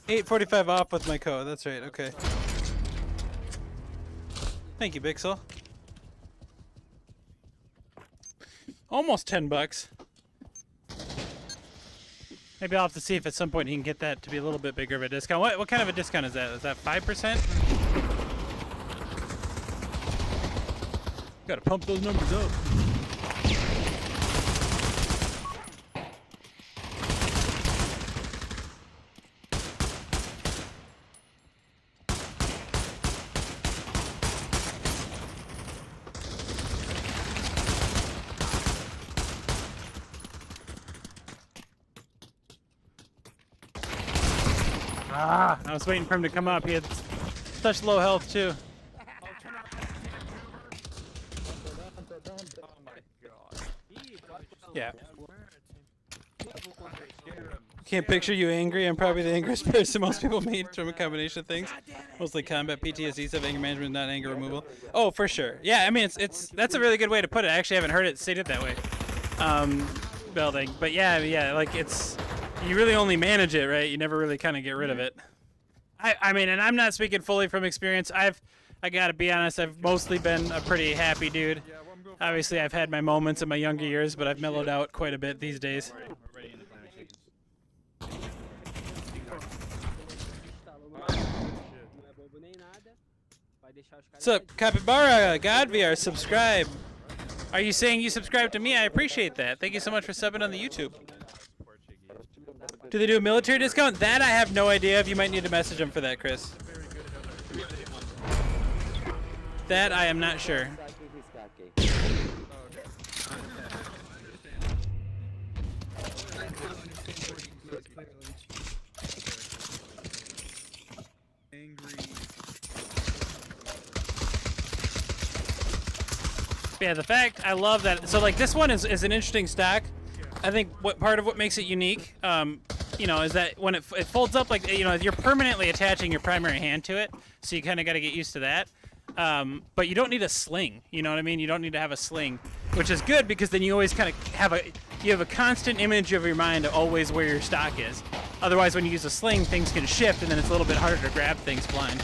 Speaker 4: $8.45 off with my code. That's right. Okay. Thank you, Bixel. Almost $10. Maybe I'll have to see if at some point he can get that to be a little bit bigger of a discount. What kind of a discount is that? Is that 5%? Gotta pump those numbers up. Ah, I was waiting for him to come up. He had such low health too.
Speaker 2: Oh my god.
Speaker 4: Yeah. Can't picture you angry. I'm probably the angriest person most people meet from a combination of things. Mostly combat, PTSD stuff, anger management, not anger removal. Oh, for sure. Yeah, I mean, that's a really good way to put it. I actually haven't heard it stated that way. Building. But yeah, like you really only manage it, right? You never really kind of get rid of it. I mean, and I'm not speaking fully from experience. I gotta be honest, I've mostly been a pretty happy dude. Obviously, I've had my moments in my younger years, but I've mellowed out quite a bit these days. What's up, Capybara, God VR, subscribe. Are you saying you subscribe to me? I appreciate that. Thank you so much for subbing on the YouTube. Do they do a military discount? That I have no idea of. You might need to message them for that, Chris. That I am not sure. Yeah, the fact I love that. So like this one is an interesting stock. I think part of what makes it unique, you know, is that when it folds up, like, you know, you're permanently attaching your primary hand to it, so you kind of got to get used to that. But you don't need a sling, you know what I mean? You don't need to have a sling, which is good because then you always kind of have a constant image of your mind of always where your stock is. Otherwise, when you use a sling, things can shift, and then it's a little bit harder to grab things blind.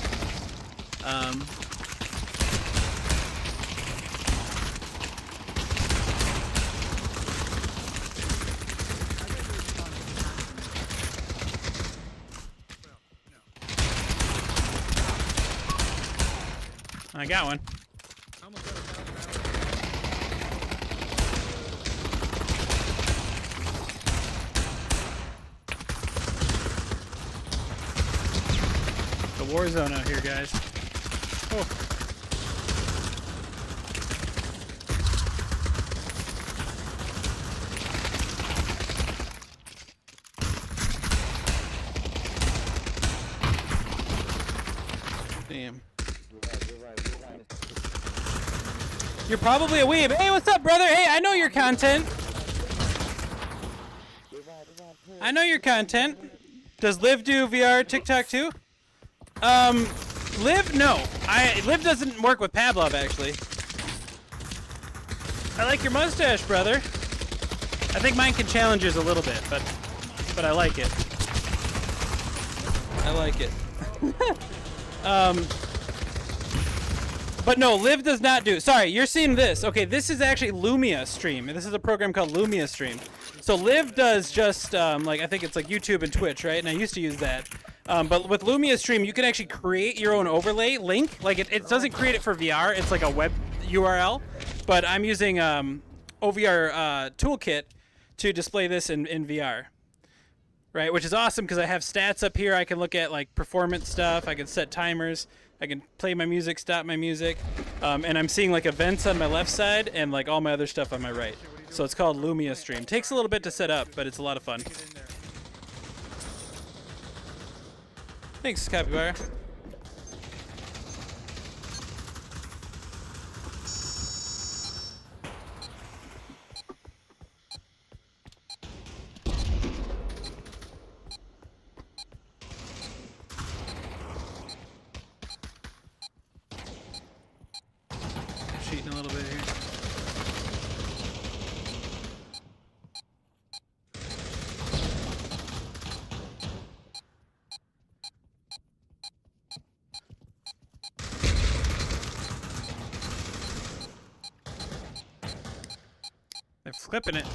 Speaker 4: I got one. a war zone out here, guys. Oh. Damn. You're probably a weeb. Hey, what's up, brother? Hey, I know your content. I know your content. Does Liv do VR TikTok too? Liv, no. Liv doesn't work with Pavlov, actually. I like your mustache, brother. I think mine can challenge yours a little bit, but I like it. I like it. But no, Liv does not do. Sorry, you're seeing this. Okay, this is actually Lumia Stream. This is a program called Lumia Stream. So Liv does just like, I think it's like YouTube and Twitch, right? And I used to use that. But with Lumia Stream, you can actually create your own overlay link. Like it doesn't create it for VR. It's like a web URL. But I'm using OVR Toolkit to display this in VR. Right, which is awesome because I have stats up here. I can look at like performance stuff. I can set timers. I can play my music, stop my music, and I'm seeing like events on my left side and like all my other stuff on my right. So it's called Lumia Stream. Takes a little bit to set up, but it's a lot of fun. Thanks, Capybara. Cheating a little bit here. They're flipping it.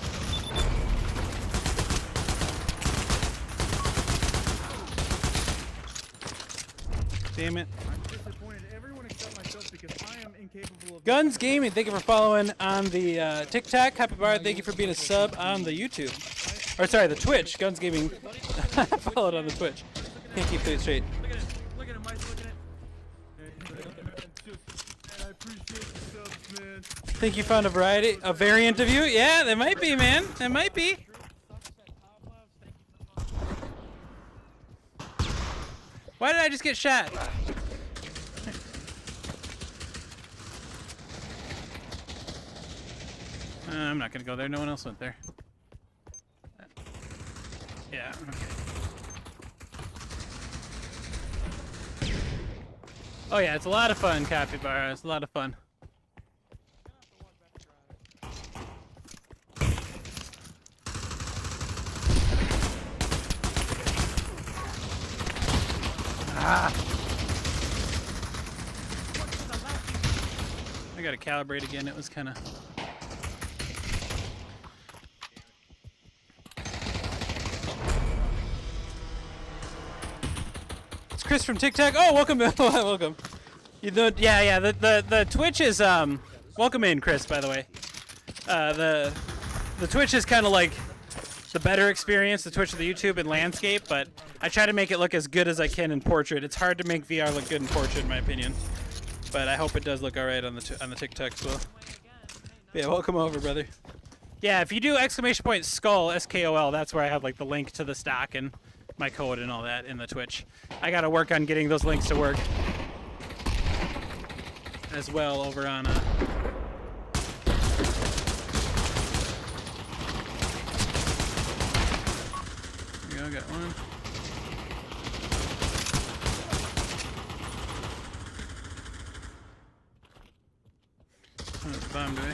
Speaker 4: Damn it.
Speaker 5: I'm disappointed in everyone except myself because I am incapable of...
Speaker 4: Guns Gaming, thank you for following on the TikTok. Capybara, thank you for being a sub on the YouTube. Or sorry, the Twitch. Guns Gaming followed on the Twitch. Can't keep things straight.
Speaker 5: Look at it, Mike, look at it. Man, I appreciate the subs, man.
Speaker 4: Think you found a variant of you? Yeah, there might be, man. There might be. Why did I just get shot? I'm not gonna go there. No one else went there. Yeah, okay. Oh yeah, it's a lot of fun, Capybara. It's a lot of fun. Ah! I gotta calibrate again. It was kind of... It's Chris from TikTok. Oh, welcome. Welcome. You know, yeah. The Twitch is welcome in, Chris. By the way, the Twitch is kind of like the better experience, the Twitch of the YouTube and landscape, but I try to make it look as good as I can in portrait. It's hard to make VR look good in portrait, in my opinion, but I hope it does look all right on the TikTok as well. Yeah, welcome over, brother. Yeah, if you do !skull SKOL, that's where I have like the link to the stock and my code and all that in the Twitch. I gotta work on getting those links to work as well over on Here we go, got one. Oh, it's bombed away.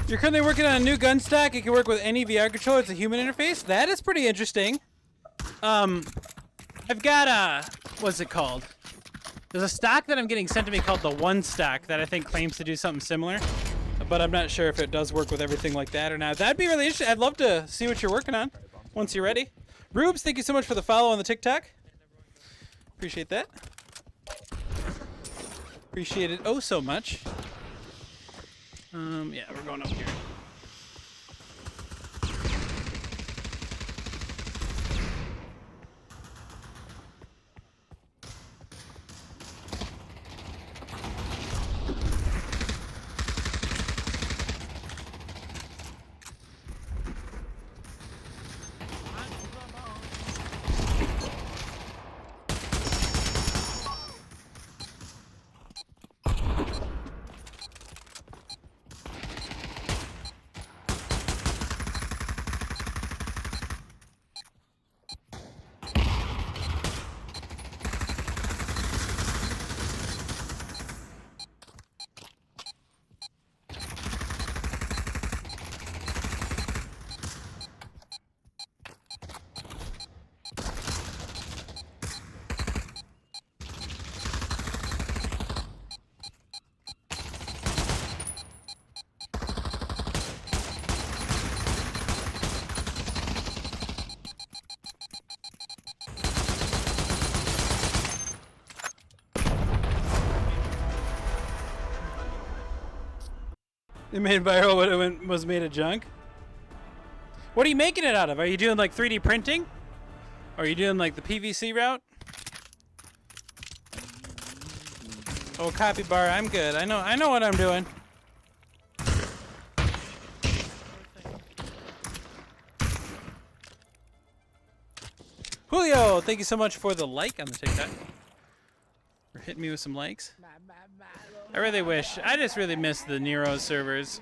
Speaker 4: You're currently working on a new gun stack. It can work with any VR controller. It's a human interface. That is pretty interesting. I've got what's it called? There's a stock that I'm getting sent to me called the One Stock that I think claims to do something similar. but I'm not sure if it does work with everything like that or not. That'd be really interesting. I'd love to see what you're working on once you're ready. Rubes, thank you so much for the follow on the TikTok. Appreciate that. Appreciate it oh so much. Yeah, we're going up here. It made viral when it was made of junk. What are you making it out of? Are you doing like 3D printing? Or are you doing like the PVC route? Oh, copy bar, I'm good. I know what I'm doing. Julio, thank you so much for the like on the TikTok. Or hitting me with some likes. I really wish. I just really miss the Nero servers.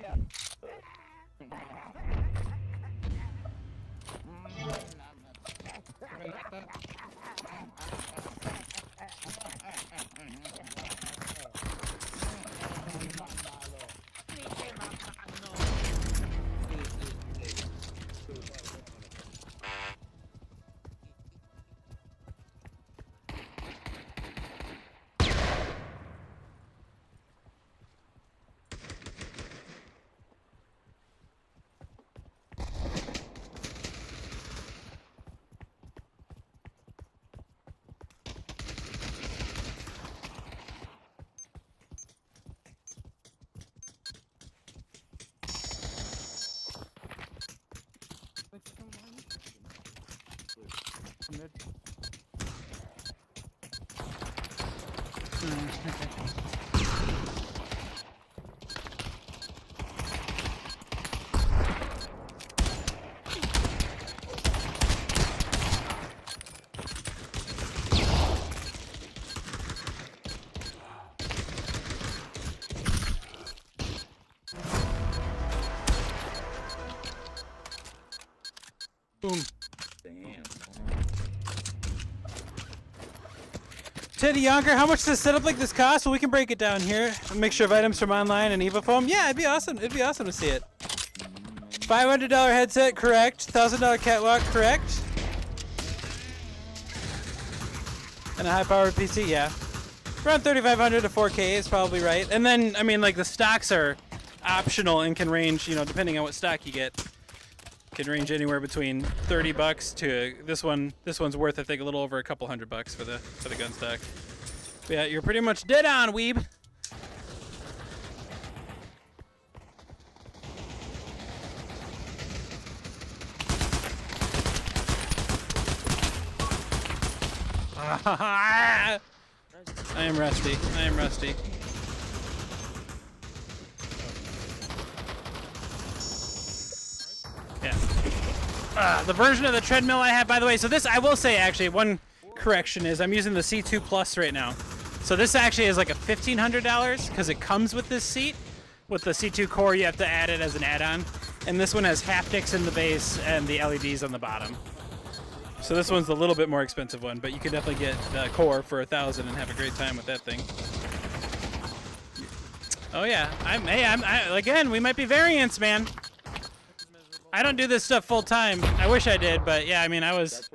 Speaker 4: Boom.
Speaker 3: Damn.
Speaker 4: Teddy Yonker, how much does set up like this cost? Well, we can break it down here. A mixture of items from online and Eva foam. Yeah, it'd be awesome. It'd be awesome to see it. $500 headset, correct. $1,000 catwalk, correct. And a high-powered PC, yeah. Around 3,500 to 4K is probably right. And then, I mean, like the stocks are optional and can range, you know, depending on what stock you get. Can range anywhere between $30 to this one. This one's worth, I think, a little over a couple $100 for the gun stock. But yeah, you're pretty much dead on, weeb. I am rusty. I am rusty. Yeah. The version of the treadmill I have, by the way, so this, I will say, actually, one correction is I'm using the C2 Plus right now. So this actually is like a $1,500 because it comes with this seat. With the C2 core, you have to add it as an add-on. And this one has haptics in the base and the LEDs on the bottom. So this one's a little bit more expensive one, but you can definitely get the core for $1,000 and have a great time with that thing. Oh yeah, again, we might be variants, man. I don't do this stuff full time. I wish I did, but yeah, I mean, I was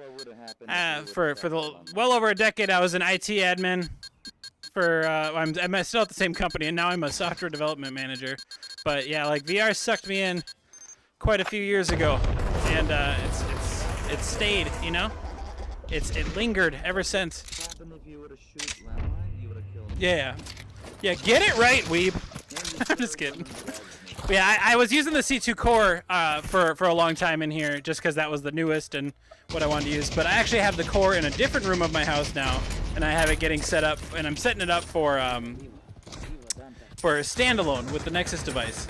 Speaker 4: for the well over a decade. I was an IT admin for. I'm still at the same company, and now I'm a software development manager But yeah, like VR sucked me in quite a few years ago, and it's stayed, you know. It lingered ever since.
Speaker 3: What happened if you would have shoot landmine? You would have killed me.
Speaker 4: Yeah, yeah. Get it right, weeb. I'm just kidding. But yeah, I was using the C2 core for a long time in here, just because that was the newest and what I wanted to use. But I actually have the core in a different room of my house now, and I have it getting set up, and I'm setting it up for standalone with the Nexus device,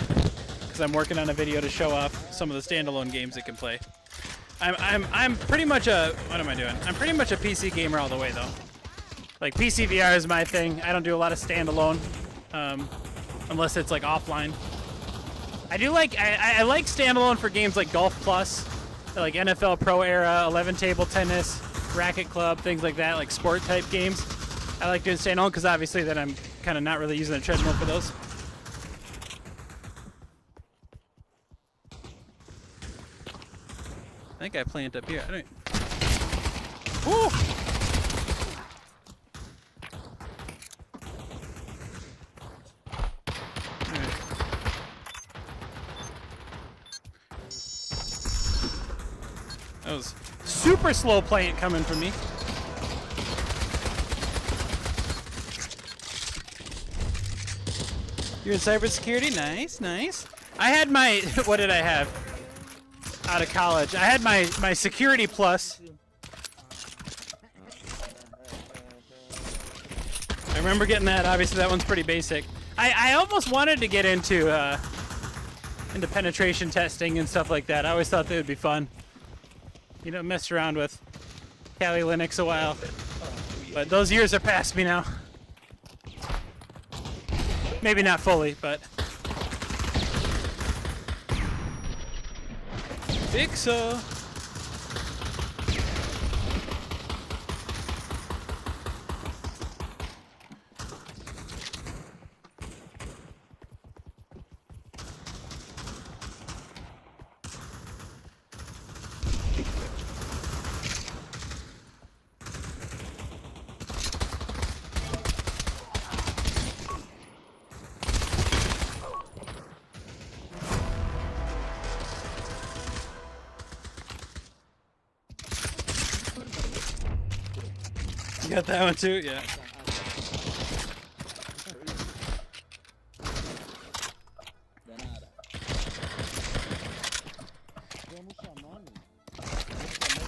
Speaker 4: because I'm working on a video to show off some of the standalone games it can play. I'm pretty much a, what am I doing? I'm pretty much a PC gamer all the way though. Like PC VR is my thing. I don't do a lot of standalone, unless it's like offline. I do like, I like standalone for games like Golf Plus, like NFL Pro Era, 11 table tennis, Racket Club, things like that, like sport type games. I like doing standalone because obviously then I'm kind of not really using the treadmill for those. I think I planted up here. I don't. Woo! That was super slow plant coming from me. You're in cybersecurity? Nice, nice. I had my, what did I have out of college? I had my security plus. I remember getting that. Obviously that one's pretty basic. I almost wanted to get into penetration testing and stuff like that. I always thought that would be fun. You know, messed around with Kali Linux a while. But those years are past me now. Maybe not fully, but. Fixo. You got that one too? Yeah.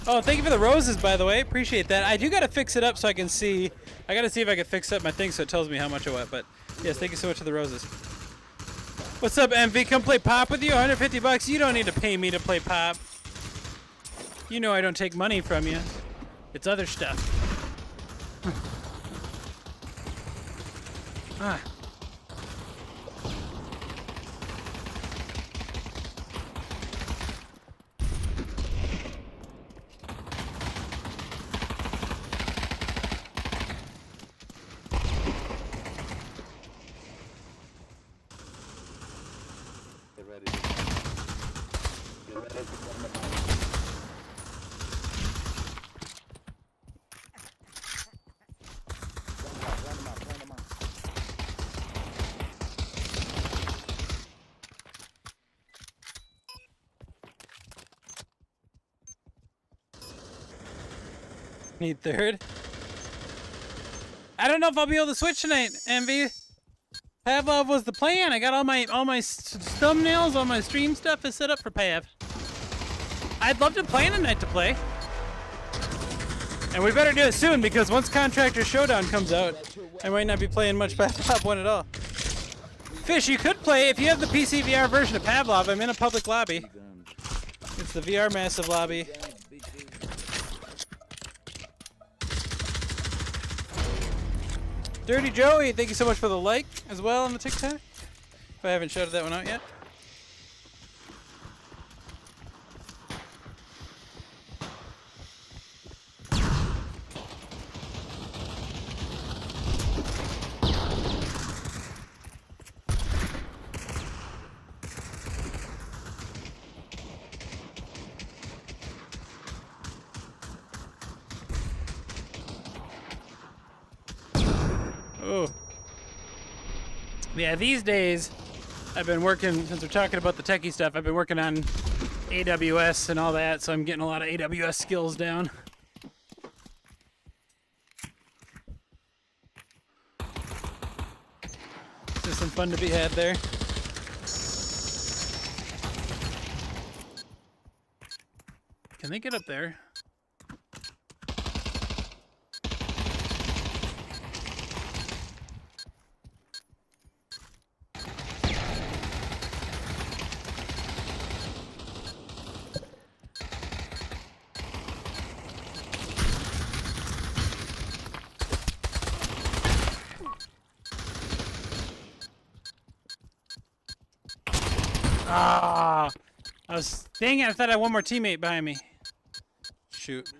Speaker 4: Oh, thank you for the roses, by the way. Appreciate that. I do gotta fix it up so I can see. I gotta see if I can fix up my thing so it tells me how much I want. But yes, thank you so much for the roses. What's up, MV? Come play Pop with you. 150 bucks. You don't need to pay me to play Pop. You know I don't take money from you. It's other stuff. Ah.
Speaker 3: Get ready. Get ready to come up.
Speaker 4: Need third. I don't know if I'll be able to switch tonight, MV. Pavlov was the plan. I got all my thumbnails, all my stream stuff is set up for Pav. I'd love to plan a night to play. And we better do it soon because once Contractor Showdown comes out, I might not be playing much Pavlov 1 at all. Fish, you could play if you have the PC VR version of Pavlov. I'm in a public lobby. It's the VR massive lobby. Dirty Joey, thank you so much for the like as well on the TikTok. If I haven't shouted that one out yet. Oh. Yeah, these days, I've been working, since we're talking about the techie stuff, I've been working on AWS and all that, so I'm getting a lot of AWS skills down. There's some fun to be had there. Can they get up there? Ah! Dang it, I thought I had one more teammate behind me. Shoot.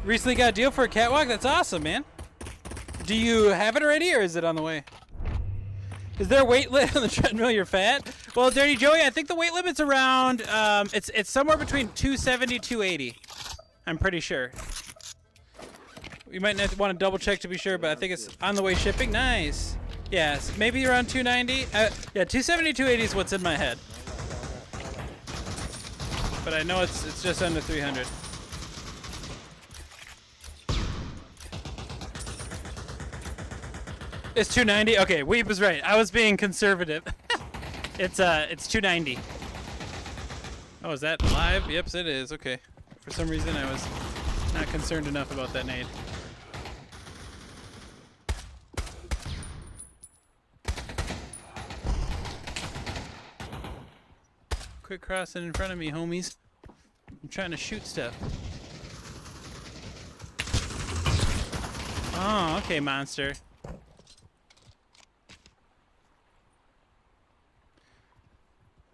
Speaker 4: Recently got a deal for a catwalk? That's awesome, man. Do you have it already, or is it on the way? Is there a weight limit on the treadmill? You're fat? Well, Dirty Joey, I think the weight limit's around, it's somewhere between 270, 280. I'm pretty sure. You might want to double check to be sure, but I think it's on the way shipping. Nice. Yes, maybe around 290. Yeah, 270, 280 is what's in my head. But I know it's just under 300. It's 290. Okay, Weep was right. I was being conservative. It's 290. Oh, is that live? Yep, it is. Okay. For some reason, I was not concerned enough about that nade. Quit crossing in front of me, homies. I'm trying to shoot stuff. Oh, okay, monster.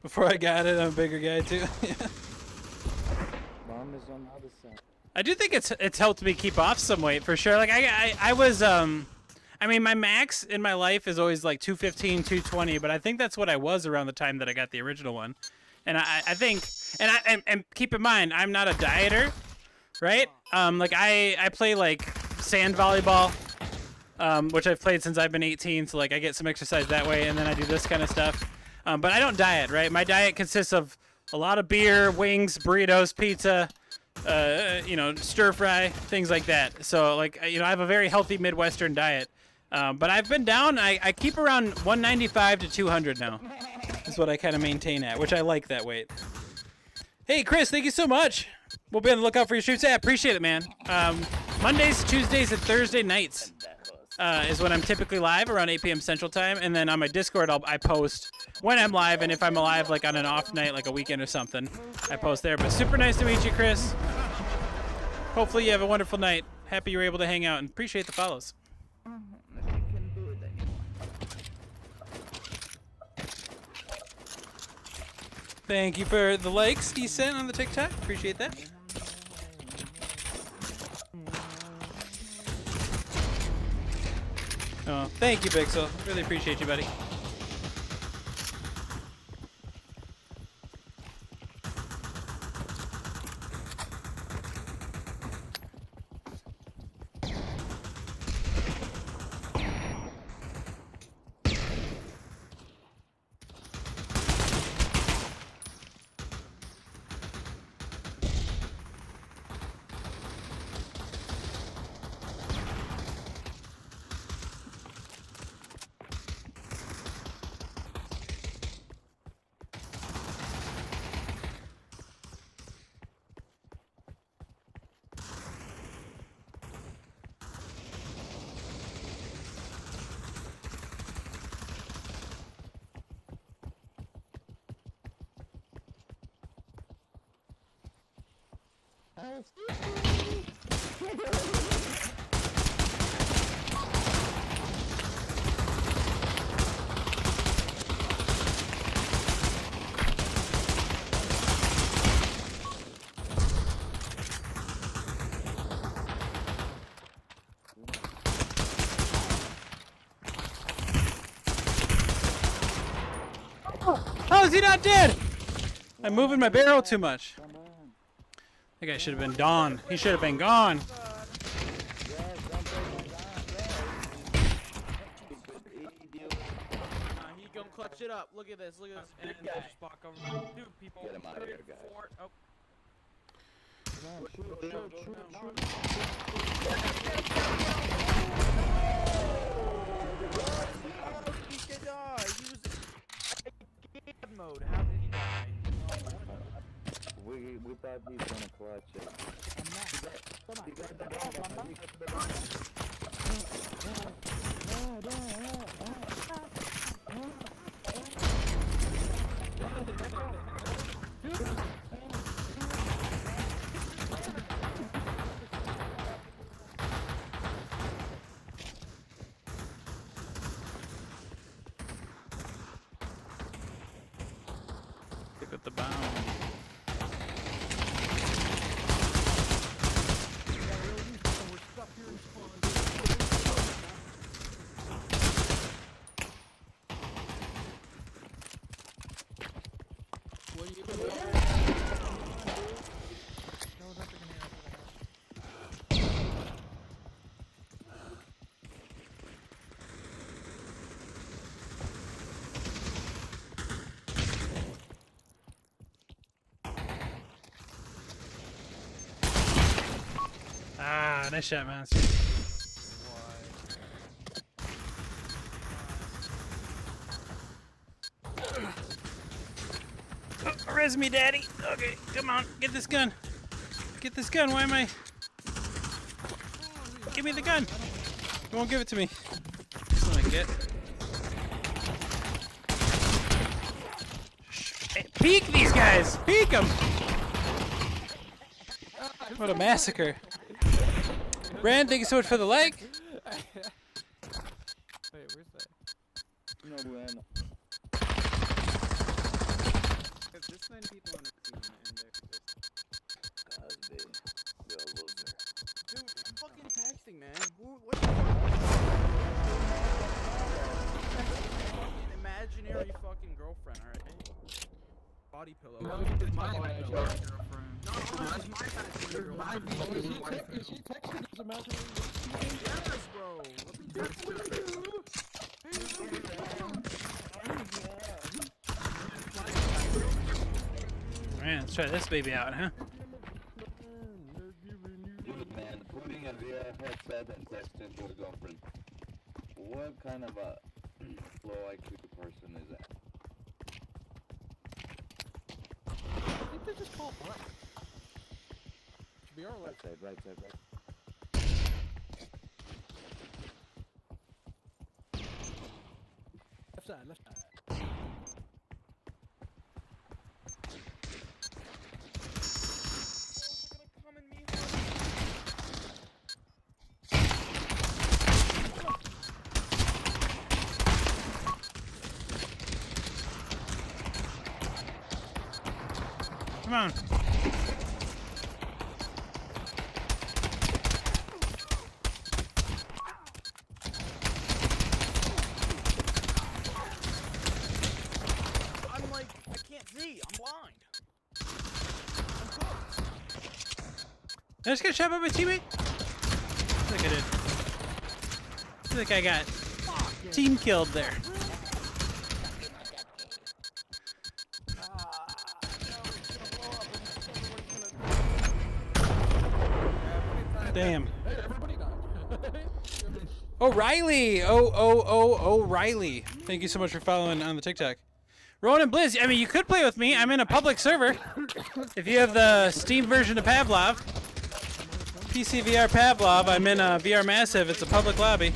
Speaker 4: Before I got it, I'm a bigger guy too.
Speaker 3: Mom is on the other side.
Speaker 4: I do think it's helped me keep off some weight for sure. Like I was I mean my max in my life is always like 215, 220, but I think that's what I was around the time that I got the original one. And I think, and keep in mind, I'm not a dieter, right? Like I play like sand volleyball, which I've played since I've been 18. So like I get some exercise that way, and then I do this kind of stuff. But I don't diet, right? My diet consists of a lot of beer, wings, burritos, pizza, you know, stir fry, things like that. So like, you know, I have a very healthy Midwestern diet. But I've been down. I keep around 195 to 200 now. Is what I kind of maintain at, which I like that weight. Hey, Chris, thank you so much. We'll be on the lookout for your streams. Yeah, I appreciate it, man. Mondays, Tuesdays, and Thursday nights is when I'm typically live around 8 p.m. Central Time. And then on my Discord, I post when I'm live. And if I'm alive, like on an off night, like a weekend or something, I post there. But super nice to meet you, Chris. Hopefully you have a wonderful night. Happy you were able to hang out and appreciate the follows. Thank you for the likes he sent on the TikTok. Appreciate that. Oh, thank you, Pixel. Really appreciate you, buddy. How is he not dead? I'm moving my barrel too much. That guy should have been gone. He should have been gone.
Speaker 6: shit up. Look at this. Look at this. And then there's spot government. Dude, people.
Speaker 3: Get him out of here,
Speaker 6: 3,
Speaker 3: guys.
Speaker 6: 4. Oh. He could die. He was in game mode. How did he die?
Speaker 3: We thought he was gonna clutch it.
Speaker 4: Stick with the bound. Ah, nice shot, Master. Oh, res me, daddy. Okay, come on, get this gun. Get this gun. Why am I? Give me the gun. You won't give it to me. That's what I get. Hey, peek these guys. Peek them. What a massacre. Brand, thank you so much for the like.
Speaker 2: Wait, where's that?
Speaker 3: No bueno.
Speaker 2: There's this many people on our team and they're just...
Speaker 3: Cosby, you're a loser.
Speaker 6: Dude, I'm fucking texting, man. What the fucking imaginary fucking girlfriend, alright?
Speaker 5: Body pillow.
Speaker 2: No, it's my wife, girlfriend.
Speaker 5: She texted us imaginary.
Speaker 6: Yes, bro. What the
Speaker 4: Man, let's try this baby out, huh?
Speaker 3: Dude, man, putting a VR headset and texting to a girlfriend. What kind of a low IQ person is that?
Speaker 5: I think they just call it black. Should be our
Speaker 3: Right
Speaker 5: left.
Speaker 3: side, right side, right.
Speaker 5: Left side, left side.
Speaker 4: Come on.
Speaker 6: I'm like, I can't see. I'm blind.
Speaker 4: Did I just get shot by my teammate? I think I did. I think I got team killed there. Damn.
Speaker 5: Hey, everybody died.
Speaker 4: O'Reilly! O'Reilly. Thank you so much for following on the TikTok. Ronan Blizz, I mean, you could play with me. I'm in a public server. If you have the Steam version of Pavlov, PC VR Pavlov, I'm in a VR Massive. It's a public lobby.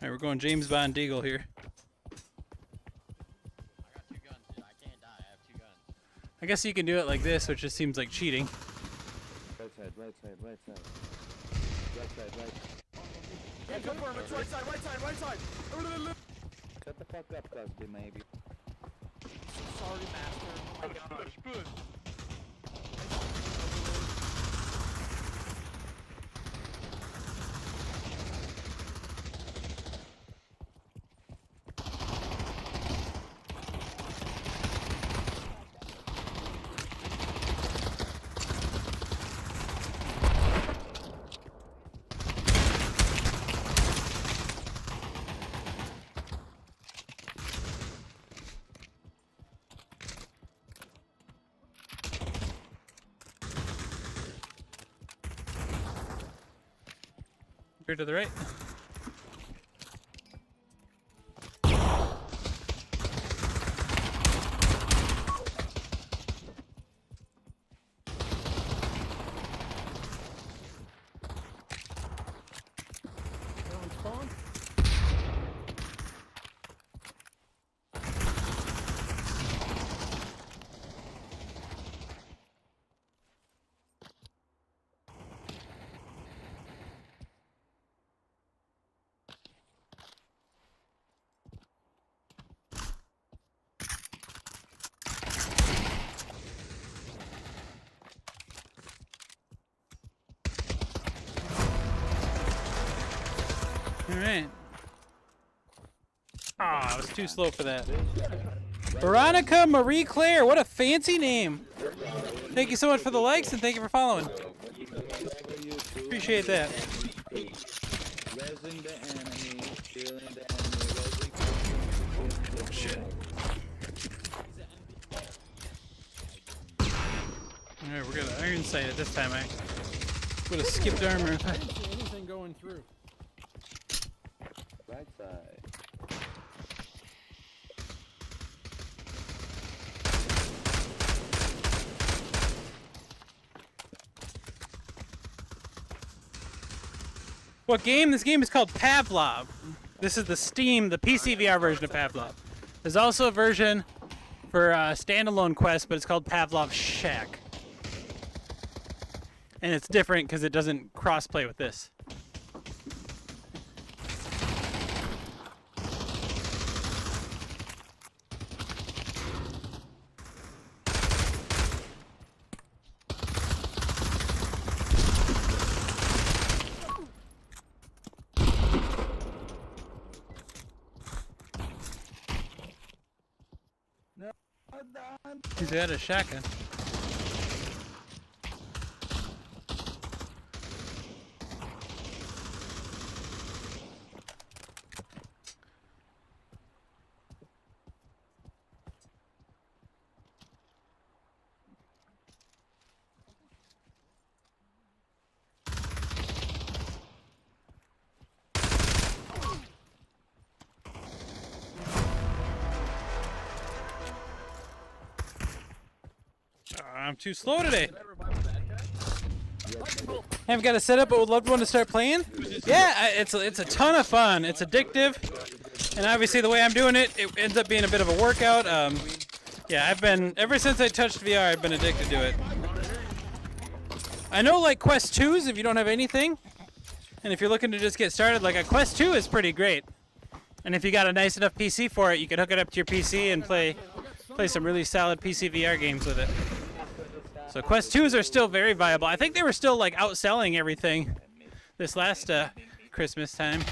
Speaker 4: Alright, we're going James Bond Deagle here. I guess you can do it like this, which just seems like cheating.
Speaker 3: Right side, right side, right side. Right side, right.
Speaker 6: Yeah, confirm. It's right side, right side, right side.
Speaker 3: Shut the fuck up, Cosby, maybe.
Speaker 6: Sorry, master. Oh my gosh.
Speaker 4: Here to the right.
Speaker 5: Down spawn.
Speaker 4: All right. Ah, I was too slow for that. Veronica Marie Claire, what a fancy name. Thank you so much for the likes and thank you for following. Appreciate that.
Speaker 3: Resin the enemy, feeling the enemy,
Speaker 4: Oh, shit. Alright, we're gonna iron sight it this time. I would have skipped armor.
Speaker 5: I didn't see anything going through.
Speaker 3: right side.
Speaker 4: What game? This game is called Pavlov. This is the Steam, the PC VR version of Pavlov. There's also a version for standalone Quest, but it's called Pavlov Shack. And it's different because it doesn't cross-play with this. He's got a shotgun. I'm too slow today. Haven't got it set up, but would love one to start playing. Yeah, it's a ton of fun. It's addictive, and obviously the way I'm doing it, it ends up being a bit of a workout. Yeah, I've been ever since I touched VR, I've been addicted to it. I know, like Quest 2s, if you don't have anything, and if you're looking to just get started, like a Quest 2 is pretty great. And if you got a nice enough PC for it, you can hook it up to your PC and play some really solid PC VR games with it. So Quest 2s are still very viable. I think they were still like outselling everything this last Christmas time.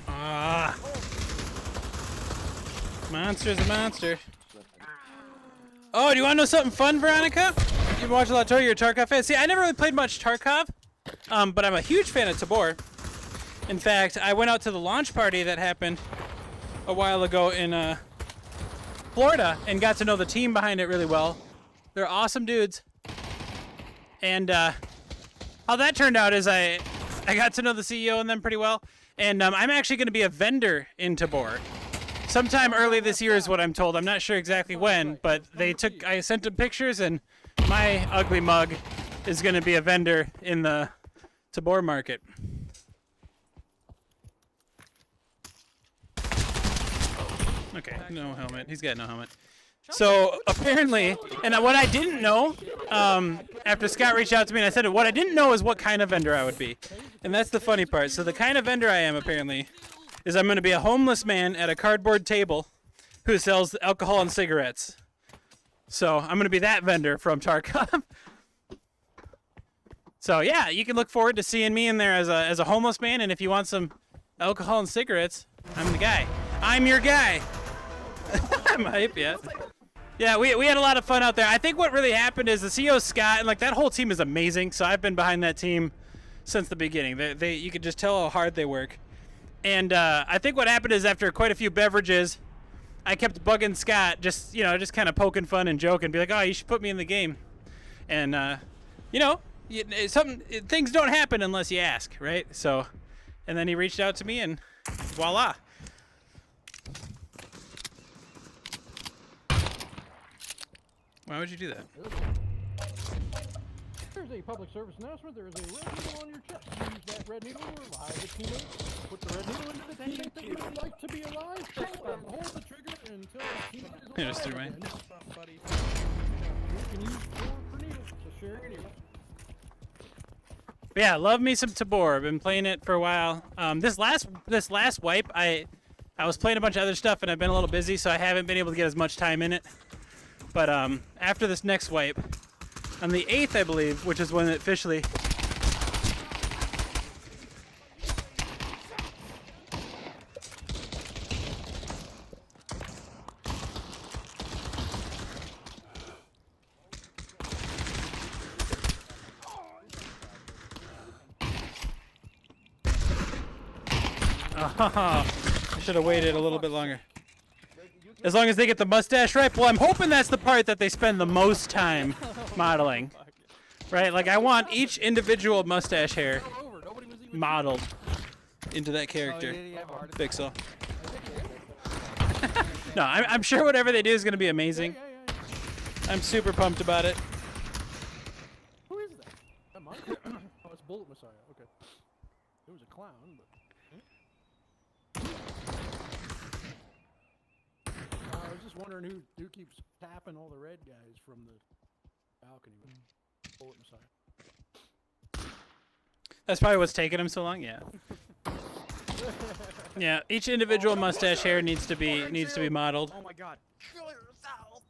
Speaker 4: Ah, monster's a monster. Oh, do you want to know something fun, Veronica? You watch a lot of Tarkov? You're a Tarkov fan. See, I never really played much Tarkov. But I'm a huge fan of Tabor. In fact, I went out to the launch party that happened a while ago in Florida and got to know the team behind it really well. They're awesome dudes. And how that turned out is I got to know the CEO and them pretty well. And I'm actually going to be a vendor in Tabor. Sometime early this year is what I'm told. I'm not sure exactly when, but I sent them pictures, and my ugly mug is going to be a vendor in the Tabor market. Okay, no helmet. He's got no helmet. So apparently, and what I didn't know, after Scott reached out to me and I said, what I didn't know is what kind of vendor I would be. And that's the funny part. So the kind of vendor I am, apparently, is I'm going to be a homeless man at a cardboard table who sells alcohol and cigarettes. So I'm going to be that vendor from Tarkov. So yeah, you can look forward to seeing me in there as a homeless man, and if you want some alcohol and cigarettes, I'm the guy. I'm your guy. I'm hype, yeah. Yeah, we had a lot of fun out there. I think what really happened is the CEO Scott, and like that whole team is amazing. So I've been behind that team since the beginning. You could just tell how hard they work. And I think what happened is after quite a few beverages, I kept bugging Scott, just kind of poking fun and joking, be like, "Oh, you should put me in the game." And things don't happen unless you ask, right? So, and then he reached out to me, and voila. Why would you do that?
Speaker 5: There's a public service announcement. There is a red needle on your chest. Use that red needle to revive the teammate. Put the red needle into the teammate that you would like to be alive. Hold the trigger until the teammate is alive.
Speaker 4: Yeah, just threw mine.
Speaker 2: Buddy.
Speaker 5: You can use 4 per needle, so share your needle.
Speaker 4: But yeah, love me some Tabor. I've been playing it for a while. This last wipe, I was playing a bunch of other stuff and I've been a little busy, so I haven't been able to get as much time in it. But after this next wipe, on the 8th, I believe, which is when it officially. I should have waited a little bit longer. As long as they get the mustache right. Well, I'm hoping that's the part that they spend the most time modeling. Right? Like, I want each individual mustache hair modeled into that character. Pixel. No, I'm sure whatever they do is going to be amazing. I'm super pumped about it.
Speaker 5: Who is that? That mine? Oh, it's Bullet Messiah. Okay. It was a clown, but. I was just wondering who keeps tapping all the red guys from the balcony with Bullet Messiah.
Speaker 4: That's probably what's taking him so long. Yeah. Yeah. Each individual mustache hair needs to be modeled.
Speaker 6: Oh my god. Kill yourself!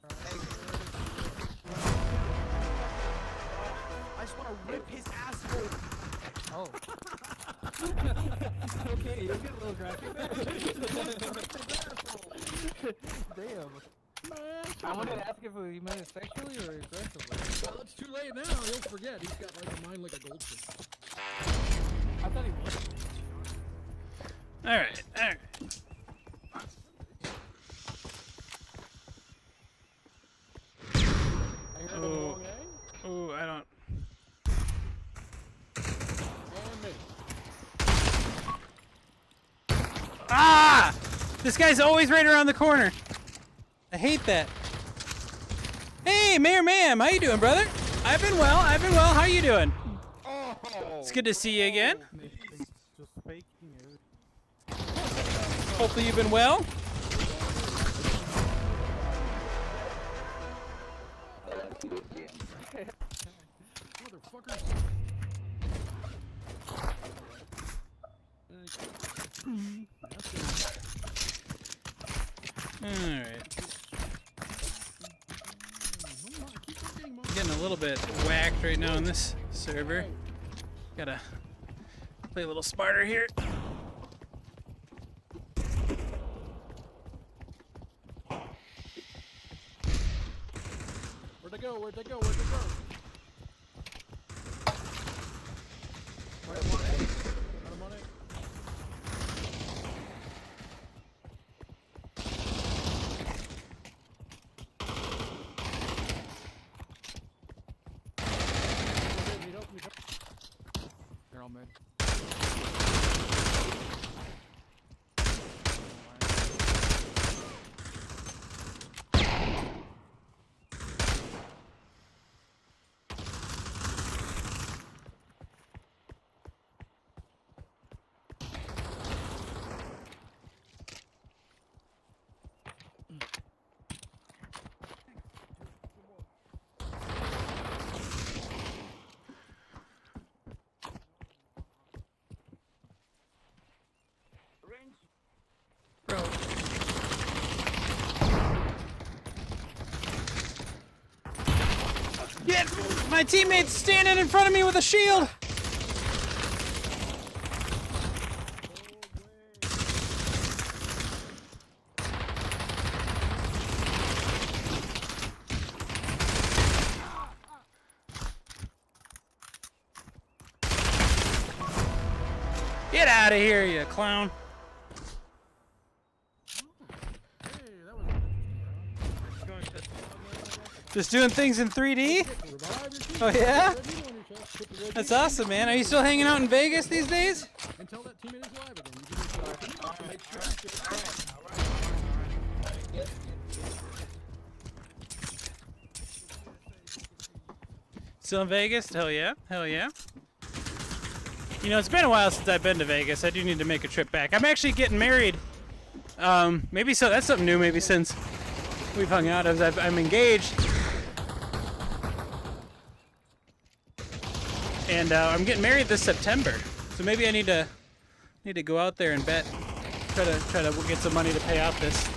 Speaker 6: I just want to rip his asshole.
Speaker 5: Oh. Okay, you get a little graphic there. Damn.
Speaker 2: I wanted to ask if he meant it sexually or aggressively.
Speaker 5: Well, it's too late now. He'll forget. He's got like a mind like a goldfish.
Speaker 2: I thought he was.
Speaker 4: All right.
Speaker 5: I heard the wrong A.
Speaker 4: Ooh, I don't.
Speaker 5: And me.
Speaker 4: Ah! This guy's always right around the corner. I hate that. Hey, Mayor Ma'am, how you doing, brother? I've been well. How you doing?
Speaker 6: Oh.
Speaker 4: It's good to see you again.
Speaker 2: Just faking it.
Speaker 4: Hopefully you've been well.
Speaker 5: Motherfuckers.
Speaker 4: Alright. Getting a little bit whacked right now on this server. Gotta play a little smarter here.
Speaker 5: Where'd they go?
Speaker 6: Right, I'm on it.
Speaker 2: They're all mid.
Speaker 4: Bro. Get! My teammate's standing in front of me with a shield! Get out of here, you clown. Just doing things in 3D?
Speaker 5: Revive your teammate.
Speaker 4: Oh yeah?
Speaker 5: Put the red needle on your chest. Put the red
Speaker 4: That's
Speaker 5: needle
Speaker 4: awesome, man. Are you still hanging out in Vegas these days?
Speaker 5: until that teammate is alive again. You can use the to make sure
Speaker 4: Still in Vegas? Hell yeah. Hell yeah. You know, it's been a while since I've been to Vegas. I do need to make a trip back. I'm actually getting married. Maybe so. That's something new. Maybe since we've hung out, as I'm engaged, and I'm getting married this September. So maybe I need to go out there and bet. Try to get some money to pay off this.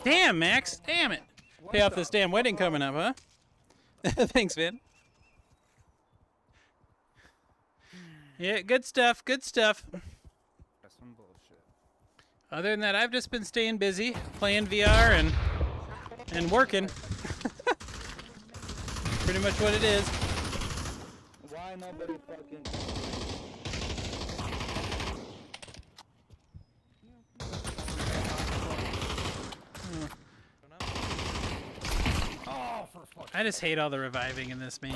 Speaker 4: Damn, Max. Damn it. Pay off this damn wedding coming up, huh? Thanks, man. Yeah, good stuff. Good stuff.
Speaker 2: That's some bullshit.
Speaker 4: Other than that, I've just been staying busy, playing VR and working. Pretty much what it is.
Speaker 3: Why nobody fucking...
Speaker 5: Oh, for fuck's
Speaker 4: I just hate all the reviving in this, man.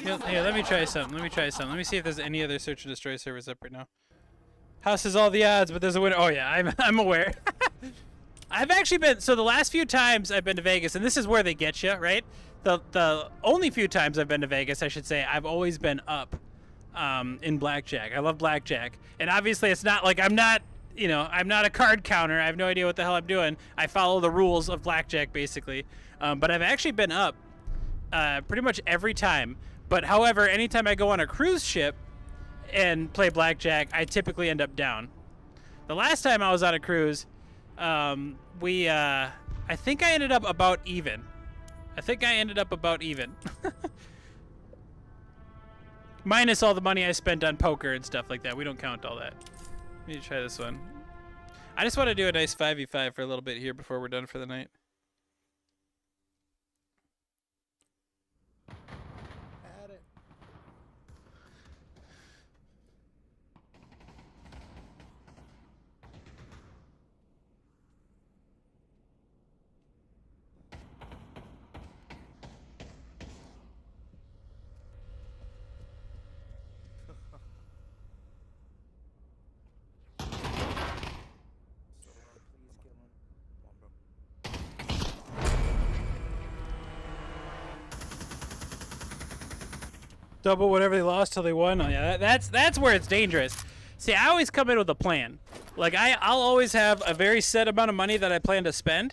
Speaker 4: Here, let me try something. Let me see if there's any other search and destroy servers up right now. House has all the odds, but there's a winner. Oh yeah, I'm aware. I've actually been, so the last few times I've been to Vegas, and this is where they get you, right? The only few times I've been to Vegas, I should say, I've always been up in blackjack. I love blackjack. And obviously it's not like I'm not a card counter. I have no idea what the hell I'm doing. I follow the rules of blackjack, basically. But I've actually been up pretty much every time. But however, anytime I go on a cruise ship and play blackjack, I typically end up down. The last time I was on a cruise, I think I ended up about even. Minus all the money I spent on poker and stuff like that. We don't count all that. Let me try this one. I just want to do a nice 5v5 for a little bit here before we're done for the night.
Speaker 5: at it.
Speaker 4: Double whatever they lost till they won. Oh yeah, that's where it's dangerous. See, I always come in with a plan. Like I'll always have a very set amount of money that I plan to spend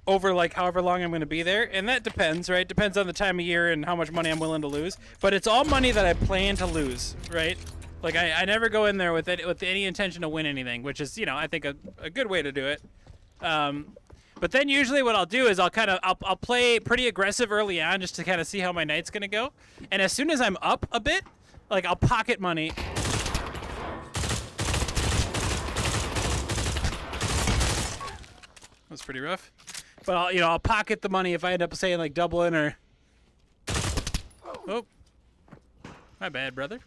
Speaker 4: over like however long I'm going to be there, and that depends, right? Depends on the time of year and how much money I'm willing to lose. But it's all money that I plan to lose, right? Like I never go in there with any intention to win anything, which is, you know, I think a good way to do it. But then usually what I'll do is I'll play pretty aggressive early on just to kind of see how my night's gonna go. And as soon as I'm up a bit, like I'll pocket money. That's pretty rough. But I'll pocket the money if I end up saying like doubling or. Oh, my bad, brother.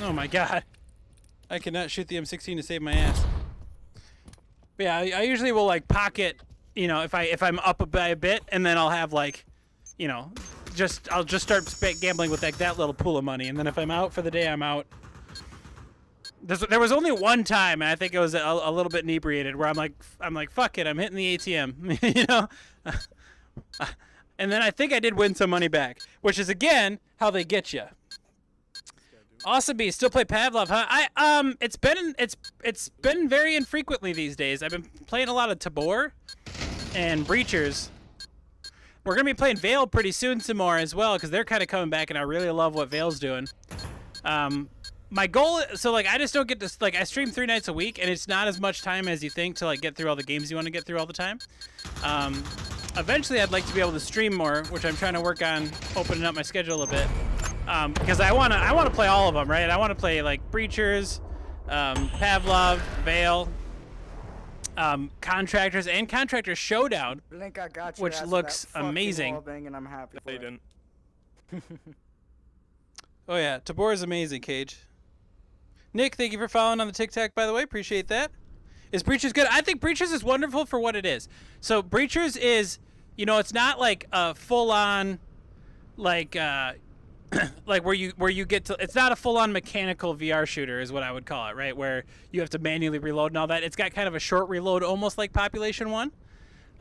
Speaker 4: Oh my god. I cannot shoot the M16 to save my ass. But yeah, I usually will like pocket, you know, if I'm up by a bit, and then I'll have like, you know, I'll just start gambling with like that little pool of money, and then if I'm out for the day, I'm out. There was only one time, and I think it was a little bit inebriated, where I'm like fuck it, I'm hitting the ATM, you know. And then I think I did win some money back, which is again how they get you. Awesome B, still play Pavlov, huh? It's been very infrequently these days. I've been playing a lot of Tabor and Breachers. We're gonna be playing Veil pretty soon some more as well, because they're kind of coming back, and I really love what Veil's doing. My goal, so like I just don't get to, like I stream 3 nights a week, and it's not as much time as you think to like get through all the games you want to get through all the time. Eventually I'd like to be able to stream more, which I'm trying to work on opening up my schedule a bit. Because I wanna play all of them, right? I want to play like Breachers, Pavlov, Veil, Contractors and Contractor Showdown,
Speaker 6: Blink, I got you.
Speaker 4: which looks amazing.
Speaker 6: And I'm happy for
Speaker 5: They
Speaker 6: it.
Speaker 5: didn't.
Speaker 4: Oh yeah, Tabor is amazing, Cage. Nick, thank you for following on the TikTok, by the way. Appreciate that. Is Breachers good? I think Breachers is wonderful for what it is. So Breachers is, you know, it's not like a full-on, like, like where you get to. It's not a full-on mechanical VR shooter, is what I would call it, right? Where you have to manually reload and all that. It's got kind of a short reload, almost like Population 1.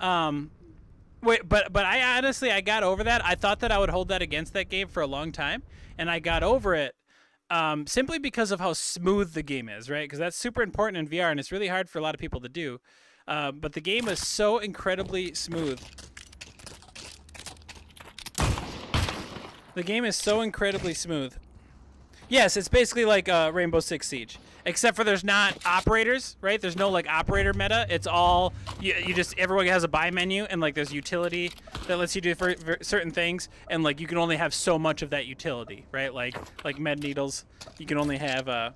Speaker 4: But I honestly, I got over that. I thought that I would hold that against that game for a long time, and I got over it simply because of how smooth the game is, right? Because that's super important in VR, and it's really hard for a lot of people to do. But the game is so incredibly smooth. The game is so incredibly smooth. Yes, it's basically like Rainbow Six Siege, except for there's not operators, right? There's no like operator meta. It's all you just everyone has a buy menu, and like there's utility that lets you do for certain things, and like you can only have so much of that utility, right? Like med needles, you can only have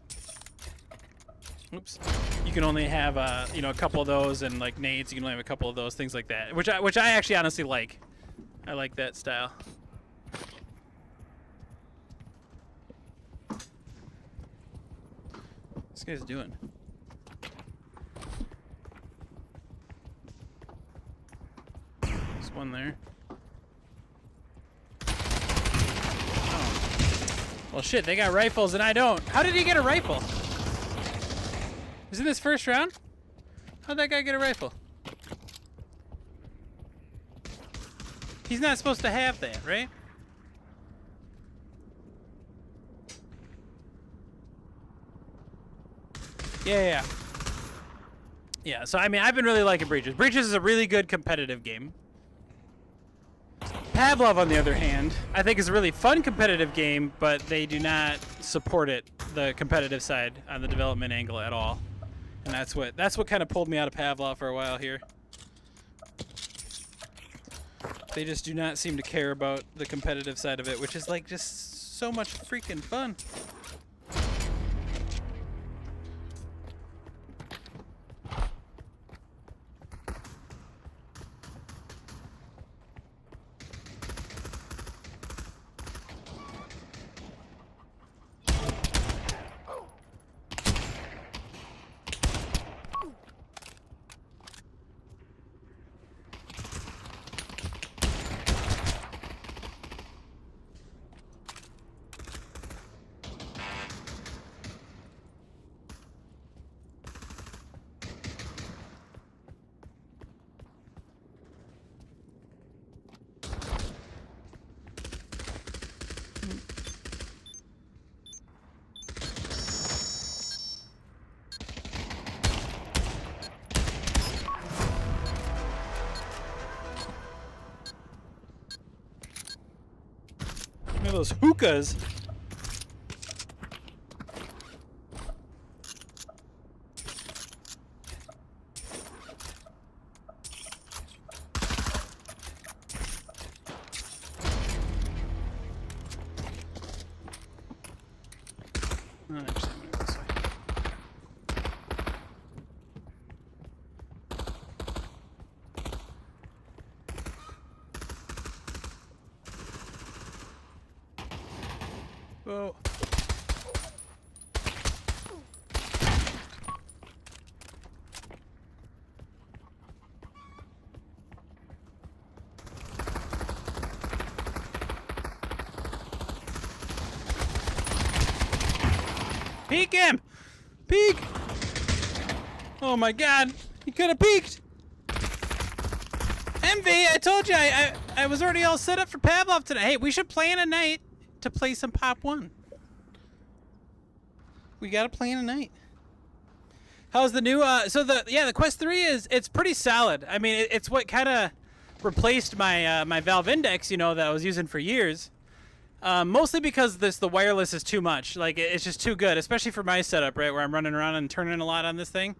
Speaker 4: oops, you can only have you know, a couple of those, and like nades, you can only have a couple of those, things like that, which I actually honestly like. I like that style. This guy's doing. There's one there. Oh. Well, shit, they got rifles and I don't. How did he get a rifle? Was it this first round? How'd that guy get a rifle? He's not supposed to have that, right? Yeah. Yeah, so I mean, I've been really liking Breaches. Breaches is a really good competitive game. Pavlov, on the other hand, I think is a really fun competitive game, but they do not support it, the competitive side, on the development angle at all. And that's what kind of pulled me out of Pavlov for a while here. They just do not seem to care about the competitive side of it, which is like just so much freaking fun. Look at those hookahs. Oh, actually, I'm gonna go this way. Whoa. Peek him! Peek! Oh my god, he could have peeked! Envy, I told you I was already all set up for Pavlov today. Hey, we should plan a night to play some Pop 1. We gotta plan a night. How's the new the Quest 3 it's pretty solid. I mean, it's what kind of replaced my my Valve Index, you know, that I was using for years. Mostly because the wireless is too much. Like, it's just too good, especially for my setup, right, where I'm running around and turning a lot on this thing.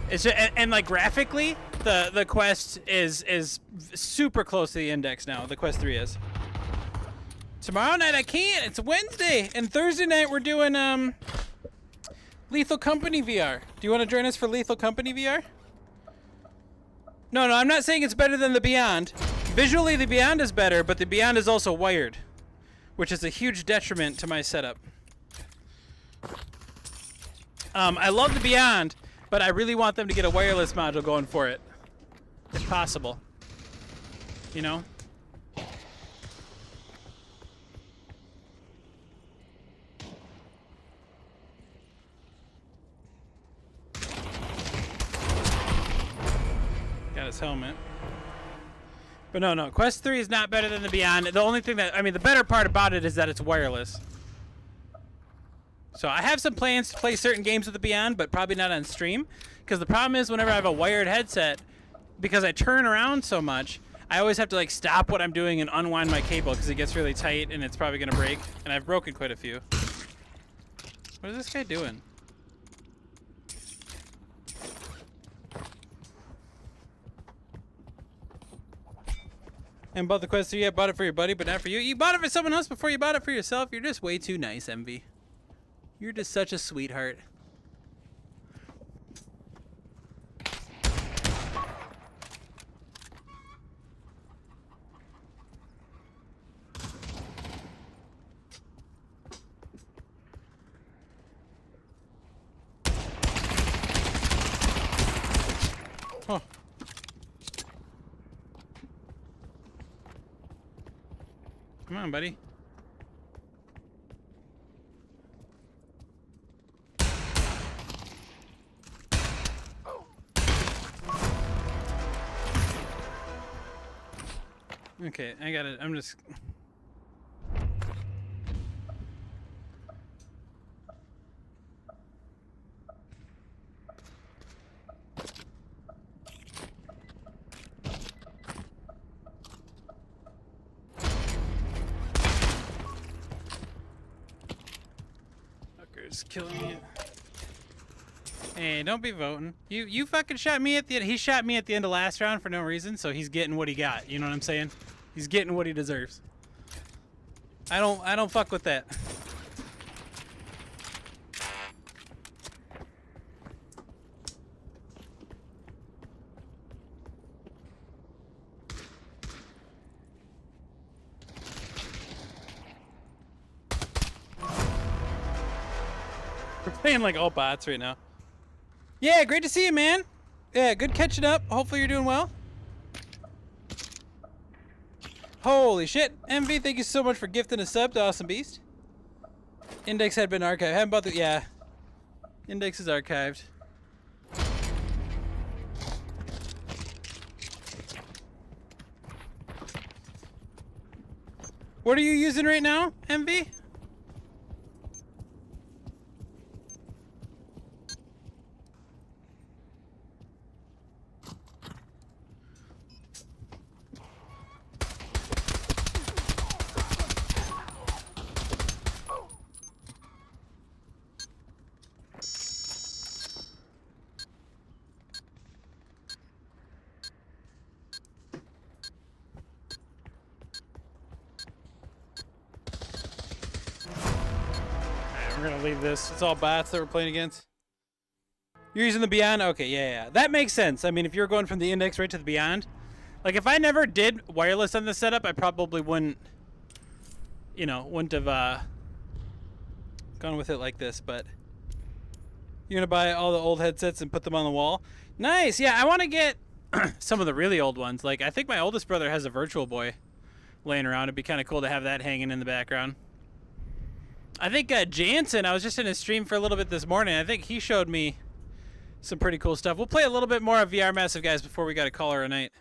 Speaker 4: It's just, and like graphically, the Quest is super close to the Index now. The Quest 3 is. Tomorrow night I can't. It's Wednesday, and Thursday night we're doing Lethal Company VR. Do you want to join us for Lethal Company VR? No, I'm not saying it's better than the Beyond. Visually, the Beyond is better, but the Beyond is also wired, which is a huge detriment to my setup. I love the Beyond, but I really want them to get a wireless module going for it, if possible. You know? Got his helmet. But no, Quest 3 is not better than the Beyond. The only thing that, I mean, the better part about it is that it's wireless. So I have some plans to play certain games with the Beyond, but probably not on stream. Because the problem is whenever I have a wired headset, because I turn around so much, I always have to like stop what I'm doing and unwind my cable because it gets really tight and it's probably going to break. And I've broken quite a few. What is this guy doing? And bought the Quest 3, yeah, bought it for your buddy, but not for you. You bought it for someone else before you bought it for yourself. You're just way too nice, Envy. You're just such a sweetheart. Oh. Come on, buddy. Okay, I got it. I'm just... Fucker's killing me. Hey, don't be voting. You fucking shot me at the end. He shot me at the end of last round for no reason, so he's getting what he got. You know what I'm saying? He's getting what he deserves. I don't fuck with that. We're playing like all bots right now. Yeah, great to see you, man. Yeah, good catching up. Hopefully you're doing well. Holy shit. MV, thank you so much for gifting a sub to Awesome Beast. Index had been archived. Haven't bought the... Yeah. Index is archived. What are you using right now, MV? We're gonna leave this. It's all bots that we're playing against. You're using the Beyond? Okay, yeah. That makes sense. I mean, if you're going from the Index right to the Beyond. Like, if I never did wireless on this setup, I probably wouldn't, you know, wouldn't have gone with it like this, but you're gonna buy all the old headsets and put them on the wall? Nice, yeah, I want to get some of the really old ones. Like, I think my oldest brother has a Virtual Boy laying around. It'd be kind of cool to have that hanging in the background. I think Jansen, I was just in his stream for a little bit this morning. I think he showed me some pretty cool stuff. We'll play a little bit more of VR Massive, guys, before we got to call her a night.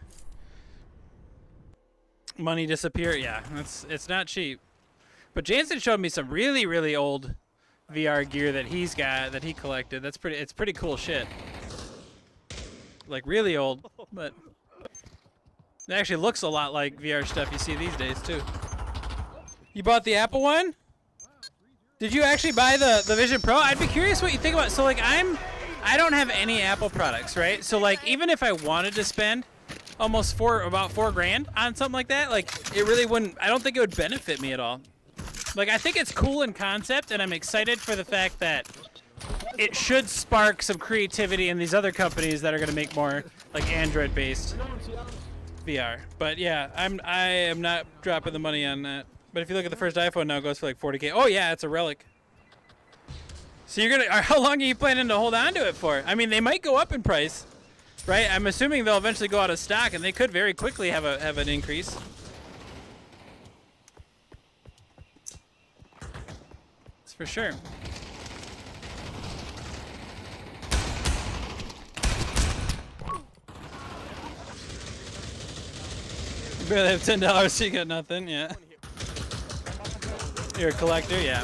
Speaker 4: Money disappear? Yeah, it's not cheap. But Jansen showed me some really, really old VR gear that he's got, that he collected. It's pretty cool shit. Like, really old, but it actually looks a lot like VR stuff you see these days, too. You bought the Apple one? Did you actually buy the Vision Pro? I'd be curious what you think about. So like I don't have any Apple products, right? So like even if I wanted to spend almost about $4,000 on something like that, like it really wouldn't. I don't think it would benefit me at all. Like I think it's cool in concept, and I'm excited for the fact that it should spark some creativity in these other companies that are going to make more like Android-based VR. But yeah, I am not dropping the money on that. But if you look at the first iPhone now, it goes for like 40K. Oh yeah, it's a relic. So you're gonna, how long are you planning to hold on to it for? I mean, they might go up in price, right? I'm assuming they'll eventually go out of stock, and they could very quickly have an increase. That's for sure. You barely have $10, so you got nothing. Yeah. You're a collector, yeah.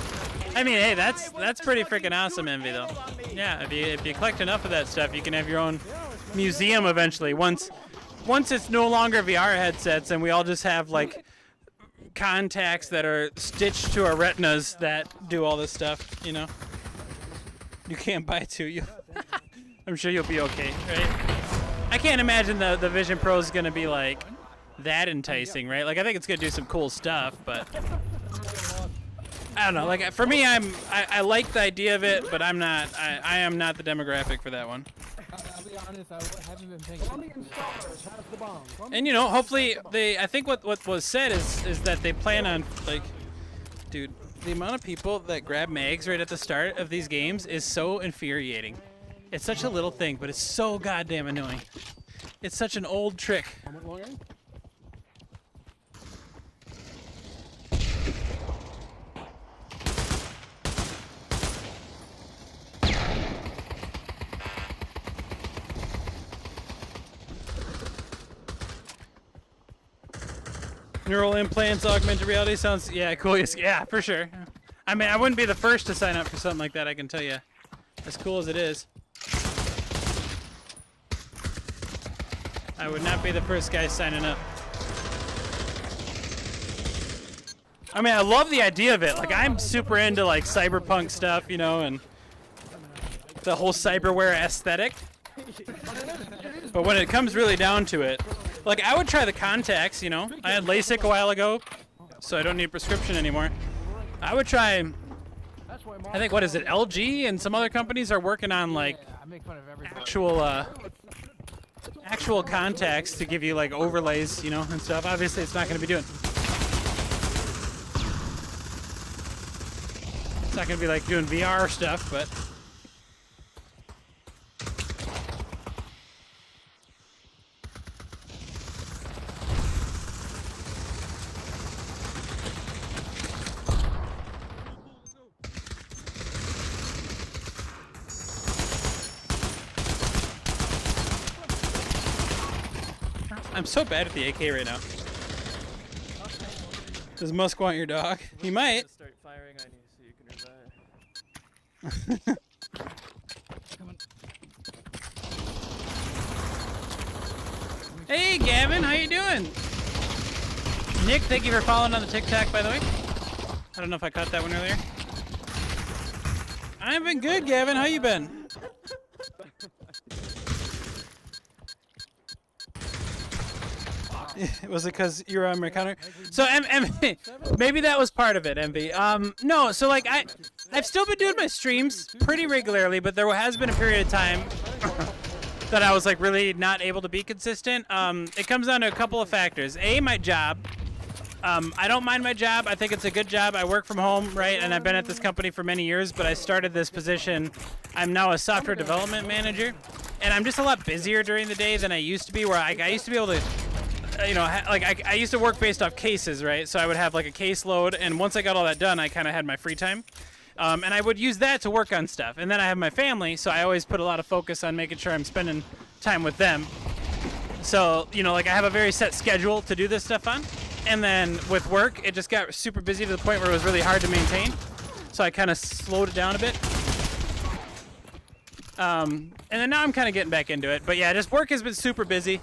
Speaker 4: I mean, hey, that's pretty freaking awesome, Envy, though. Yeah, if you collect enough of that stuff, you can have your own museum eventually. Once it's no longer VR headsets, and we all just have like contacts that are stitched to our retinas that do all this stuff, you know. You can't buy two. You, I'm sure you'll be okay, right? I can't imagine the Vision Pro is gonna be like that enticing, right? Like I think it's gonna do some cool stuff, but. I don't know. Like for me, I like the idea of it, but I am not the demographic for that one.
Speaker 5: I'll be honest, I haven't been paying attention.
Speaker 4: And you know, hopefully I think what was said is that they plan on like, dude, the amount of people that grab mags right at the start of these games is so infuriating. It's such a little thing, but it's so goddamn annoying. It's such an old trick. Neural implants, augmented reality sounds, yeah, cool. Yeah, for sure. I mean, I wouldn't be the first to sign up for something like that, I can tell you. As cool as it is. I would not be the first guy signing up. I mean, I love the idea of it. Like, I'm super into, like, cyberpunk stuff, you know, and the whole cyberware aesthetic. But when it comes really down to it, like, I would try the contacts, you know. I had LASIK a while ago, so I don't need a prescription anymore. I would try, I think, what is it, LG and some other companies are working on, like, actual contacts to give you, like, overlays, you know, and stuff. Obviously, it's not going to be doing... It's not going to be, like, doing VR stuff, but... I'm so bad at the AK right now. Does Musk want your dog? He might.
Speaker 6: Start firing on you so you can revive.
Speaker 4: Hey Gavin, how you doing? Nick, thank you for following on the TikTok, by the way. I don't know if I caught that one earlier. I've been good, Gavin. How you been? Was it because you were on my counter? So, maybe that was part of it, Envy. No, so like I've still been doing my streams pretty regularly, but there has been a period of time that I was like really not able to be consistent. It comes down to a couple of factors. A, my job. I don't mind my job. I think it's a good job. I work from home, right? And I've been at this company for many years, but I started this position. I'm now a software development manager, and I'm just a lot busier during the day than I used to be, where I used to be able to, you know, like I used to work based off cases, right? So I would have like a caseload, and once I got all that done, I kind of had my free time. And I would use that to work on stuff. And then I have my family, so I always put a lot of focus on making sure I'm spending time with them. So, you know, like I have a very set schedule to do this stuff on. And then with work, it just got super busy to the point where it was really hard to maintain. So I kind of slowed it down a bit. And then now I'm kind of getting back into it. But yeah, just work has been super busy.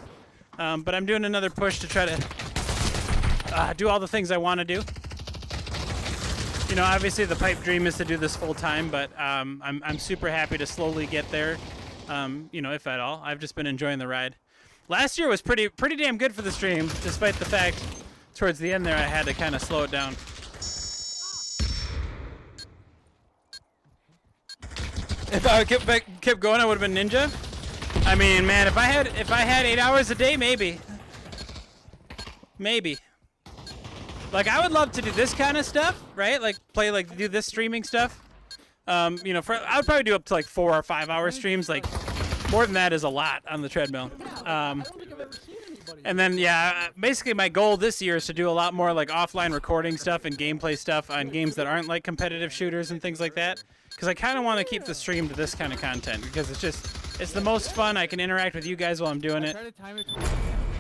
Speaker 4: But I'm doing another push to try to do all the things I want to do. You know, obviously the pipe dream is to do this full time, but I'm super happy to slowly get there. You know, if at all. I've just been enjoying the ride. Last year was pretty damn good for the stream, despite the fact towards the end there I had to kind of slow it down. If I kept going, I would have been ninja. I mean, man, if I had 8 hours a day, maybe. Like, I would love to do this kind of stuff, right? Like do this streaming stuff. I would probably do up to like 4 or 5 hour streams. Like, more than that is a lot on the treadmill. And then, yeah, basically my goal this year is to do a lot more like offline recording stuff and gameplay stuff on games that aren't like competitive shooters and things like that. Because I kind of want to keep the stream to this kind of content because it's the most fun. I can interact with you guys while I'm doing it.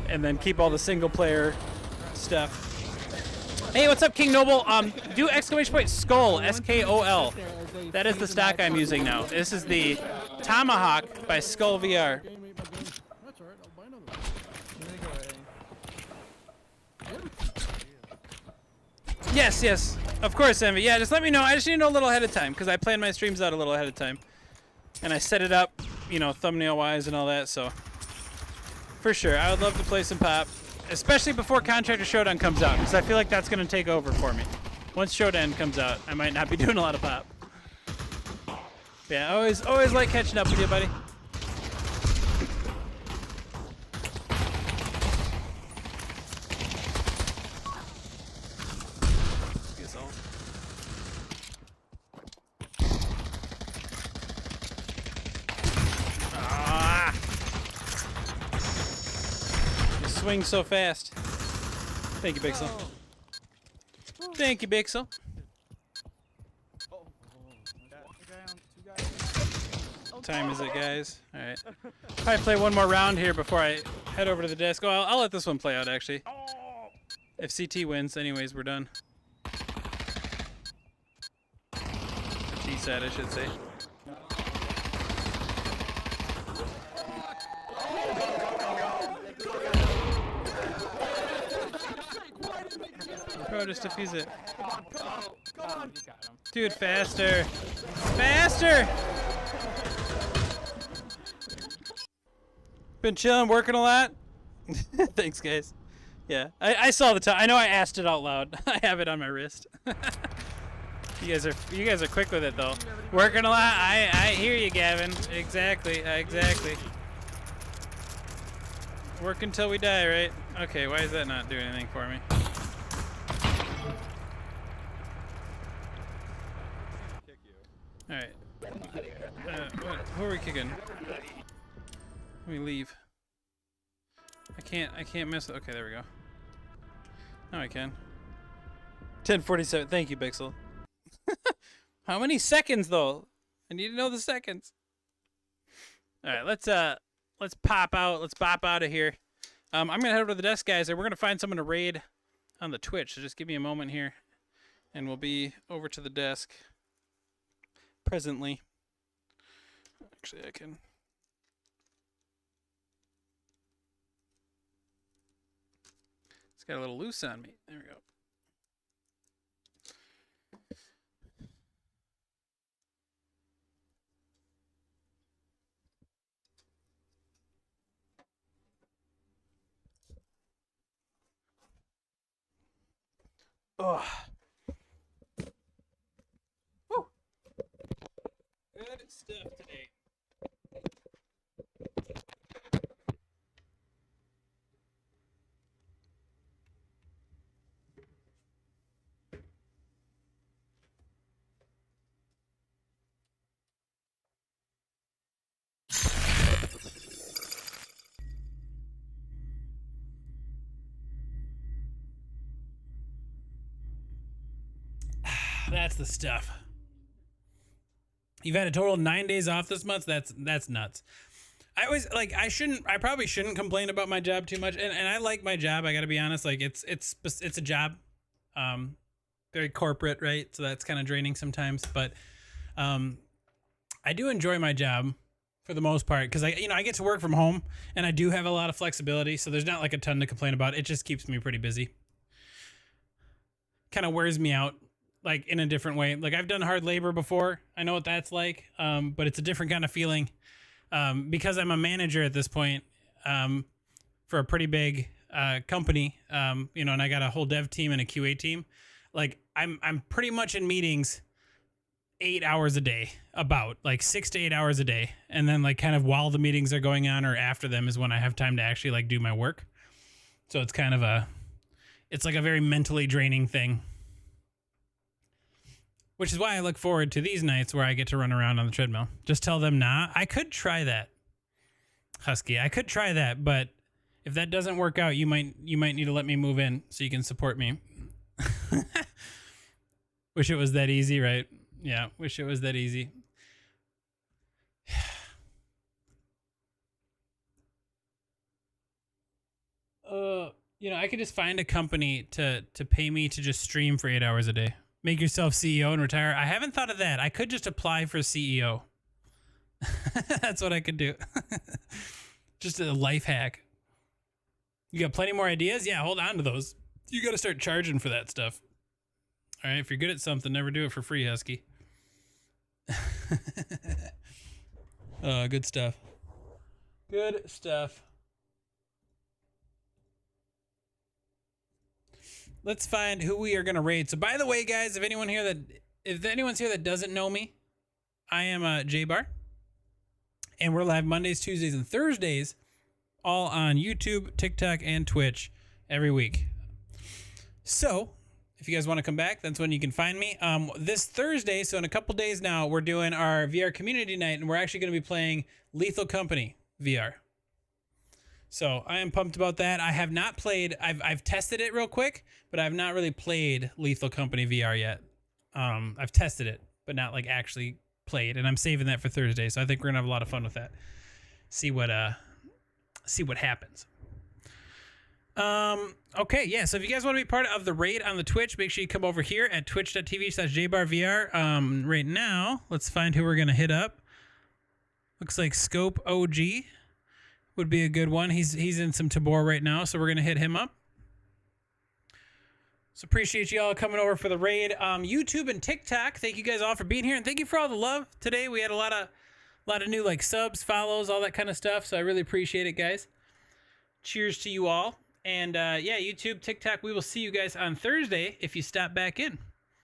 Speaker 4: And then keep all the single player stuff. Hey, what's up, King Noble? Do exclamation point skull, SKOL. That is the stock I'm using now. This is the Tomahawk by Skull VR.
Speaker 5: That's alright, I'll buy another one.
Speaker 4: Yes, of course, Envy. Yeah, just let me know. I just need to know a little ahead of time because I plan my streams out a little ahead of time. And I set it up, thumbnail-wise and all that, so. For sure, I would love to play some pop. Especially before Contractor Showdown comes out, because I feel like that's going to take over for me. Once Showdown comes out, I might not be doing a lot of pop. Yeah, always like catching up with you, buddy. Swing so fast. Thank you, Bixel. Thank you, Bixel. What time is it, guys? All right. Probably play one more round here before I head over to the desk. Oh, I'll let this one play out, actually. If CT wins, anyways, we're done. T-side, I should say. Bro, just defuse it.
Speaker 2: Come on.
Speaker 4: Dude, faster. Faster! Been chilling, working a lot. Thanks, guys. Yeah, I saw the time. I know I asked it out loud. I have it on my wrist. You guys are quick with it though. Working a lot. I hear you, Gavin. Exactly. Work until we die, right? Okay, why is that not doing anything for me? Alright. Who are we kicking? Let me leave. I can't miss it. Okay, there we go. Now I can. 10:47. Thank you, Bixel. How many seconds though? I need to know the seconds. Alright, let's pop out. Let's bop out of here. I'm gonna head over to the desk, guys, and we're gonna find someone to raid on the Twitch. So just give me a moment here, and we'll be over to the desk presently. Actually, I can. It's got a little loose on me. There we go. Oh. Woo. Good stuff today. That's the stuff. You've had a total of 9 days off this month. That's nuts. I probably shouldn't complain about my job too much. And I like my job. I gotta be honest. Like it's a job, very corporate, right? So that's kind of draining sometimes. But I do enjoy my job for the most part because I get to work from home and I do have a lot of flexibility. So there's not like a ton to complain about. It just keeps me pretty busy. Kind of wears me out. Like in a different way. Like I've done hard labor before. I know what that's like. But it's a different kind of feeling. Because I'm a manager at this point, for a pretty big company, and I got a whole dev team and a QA team. Like I'm pretty much in meetings
Speaker 1: 8 hours a day, about like 6 to 8 hours a day. And then like kind of while the meetings are going on or after them is when I have time to actually like do my work. So it's kind of it's like a very mentally draining thing. Which is why I look forward to these nights where I get to run around on the treadmill. Just tell them, nah, I could try that. Husky, I could try that, but if that doesn't work out, you might need to let me move in so you can support me. Wish it was that easy, right? Yeah, wish it was that easy. You know, I could just find a company to pay me to just stream for 8 hours a day. Make yourself CEO and retire. I haven't thought of that. I could just apply for CEO. That's what I could do. Just a life hack. You got plenty more ideas? Yeah, hold on to those. You got to start charging for that stuff. All right, if you're good at something, never do it for free, Husky. Good stuff. Good stuff. Let's find who we are going to raid. So by the way, guys, if anyone's here that doesn't know me, I am jBahr. And we're live Mondays, Tuesdays, and Thursdays, all on YouTube, TikTok, and Twitch every week. So if you guys want to come back, that's when you can find me. This Thursday, so in a couple days now, we're doing our VR community night, and we're actually going to be playing Lethal Company VR. So I am pumped about that. I have not played. I've tested it real quick, but I've not really played Lethal Company VR yet. I've tested it, but not like actually played, and I'm saving that for Thursday. So I think we're gonna have a lot of fun with that. See what happens. Okay, yeah. So if you guys want to be part of the raid on the Twitch, make sure you come over here at twitch.tv/jBahrVR. Right now, let's find who we're gonna hit up. Looks like Scope OG would be a good one. He's in some Tabor right now, so we're gonna hit him up. So appreciate you all coming over for the raid. YouTube and TikTok, thank you guys all for being here, and thank you for all the love today. We had a lot of new like subs, follows, all that kind of stuff. So I really appreciate it, guys. Cheers to you all. And yeah, YouTube, TikTok, we will see you guys on Thursday if you stop back in.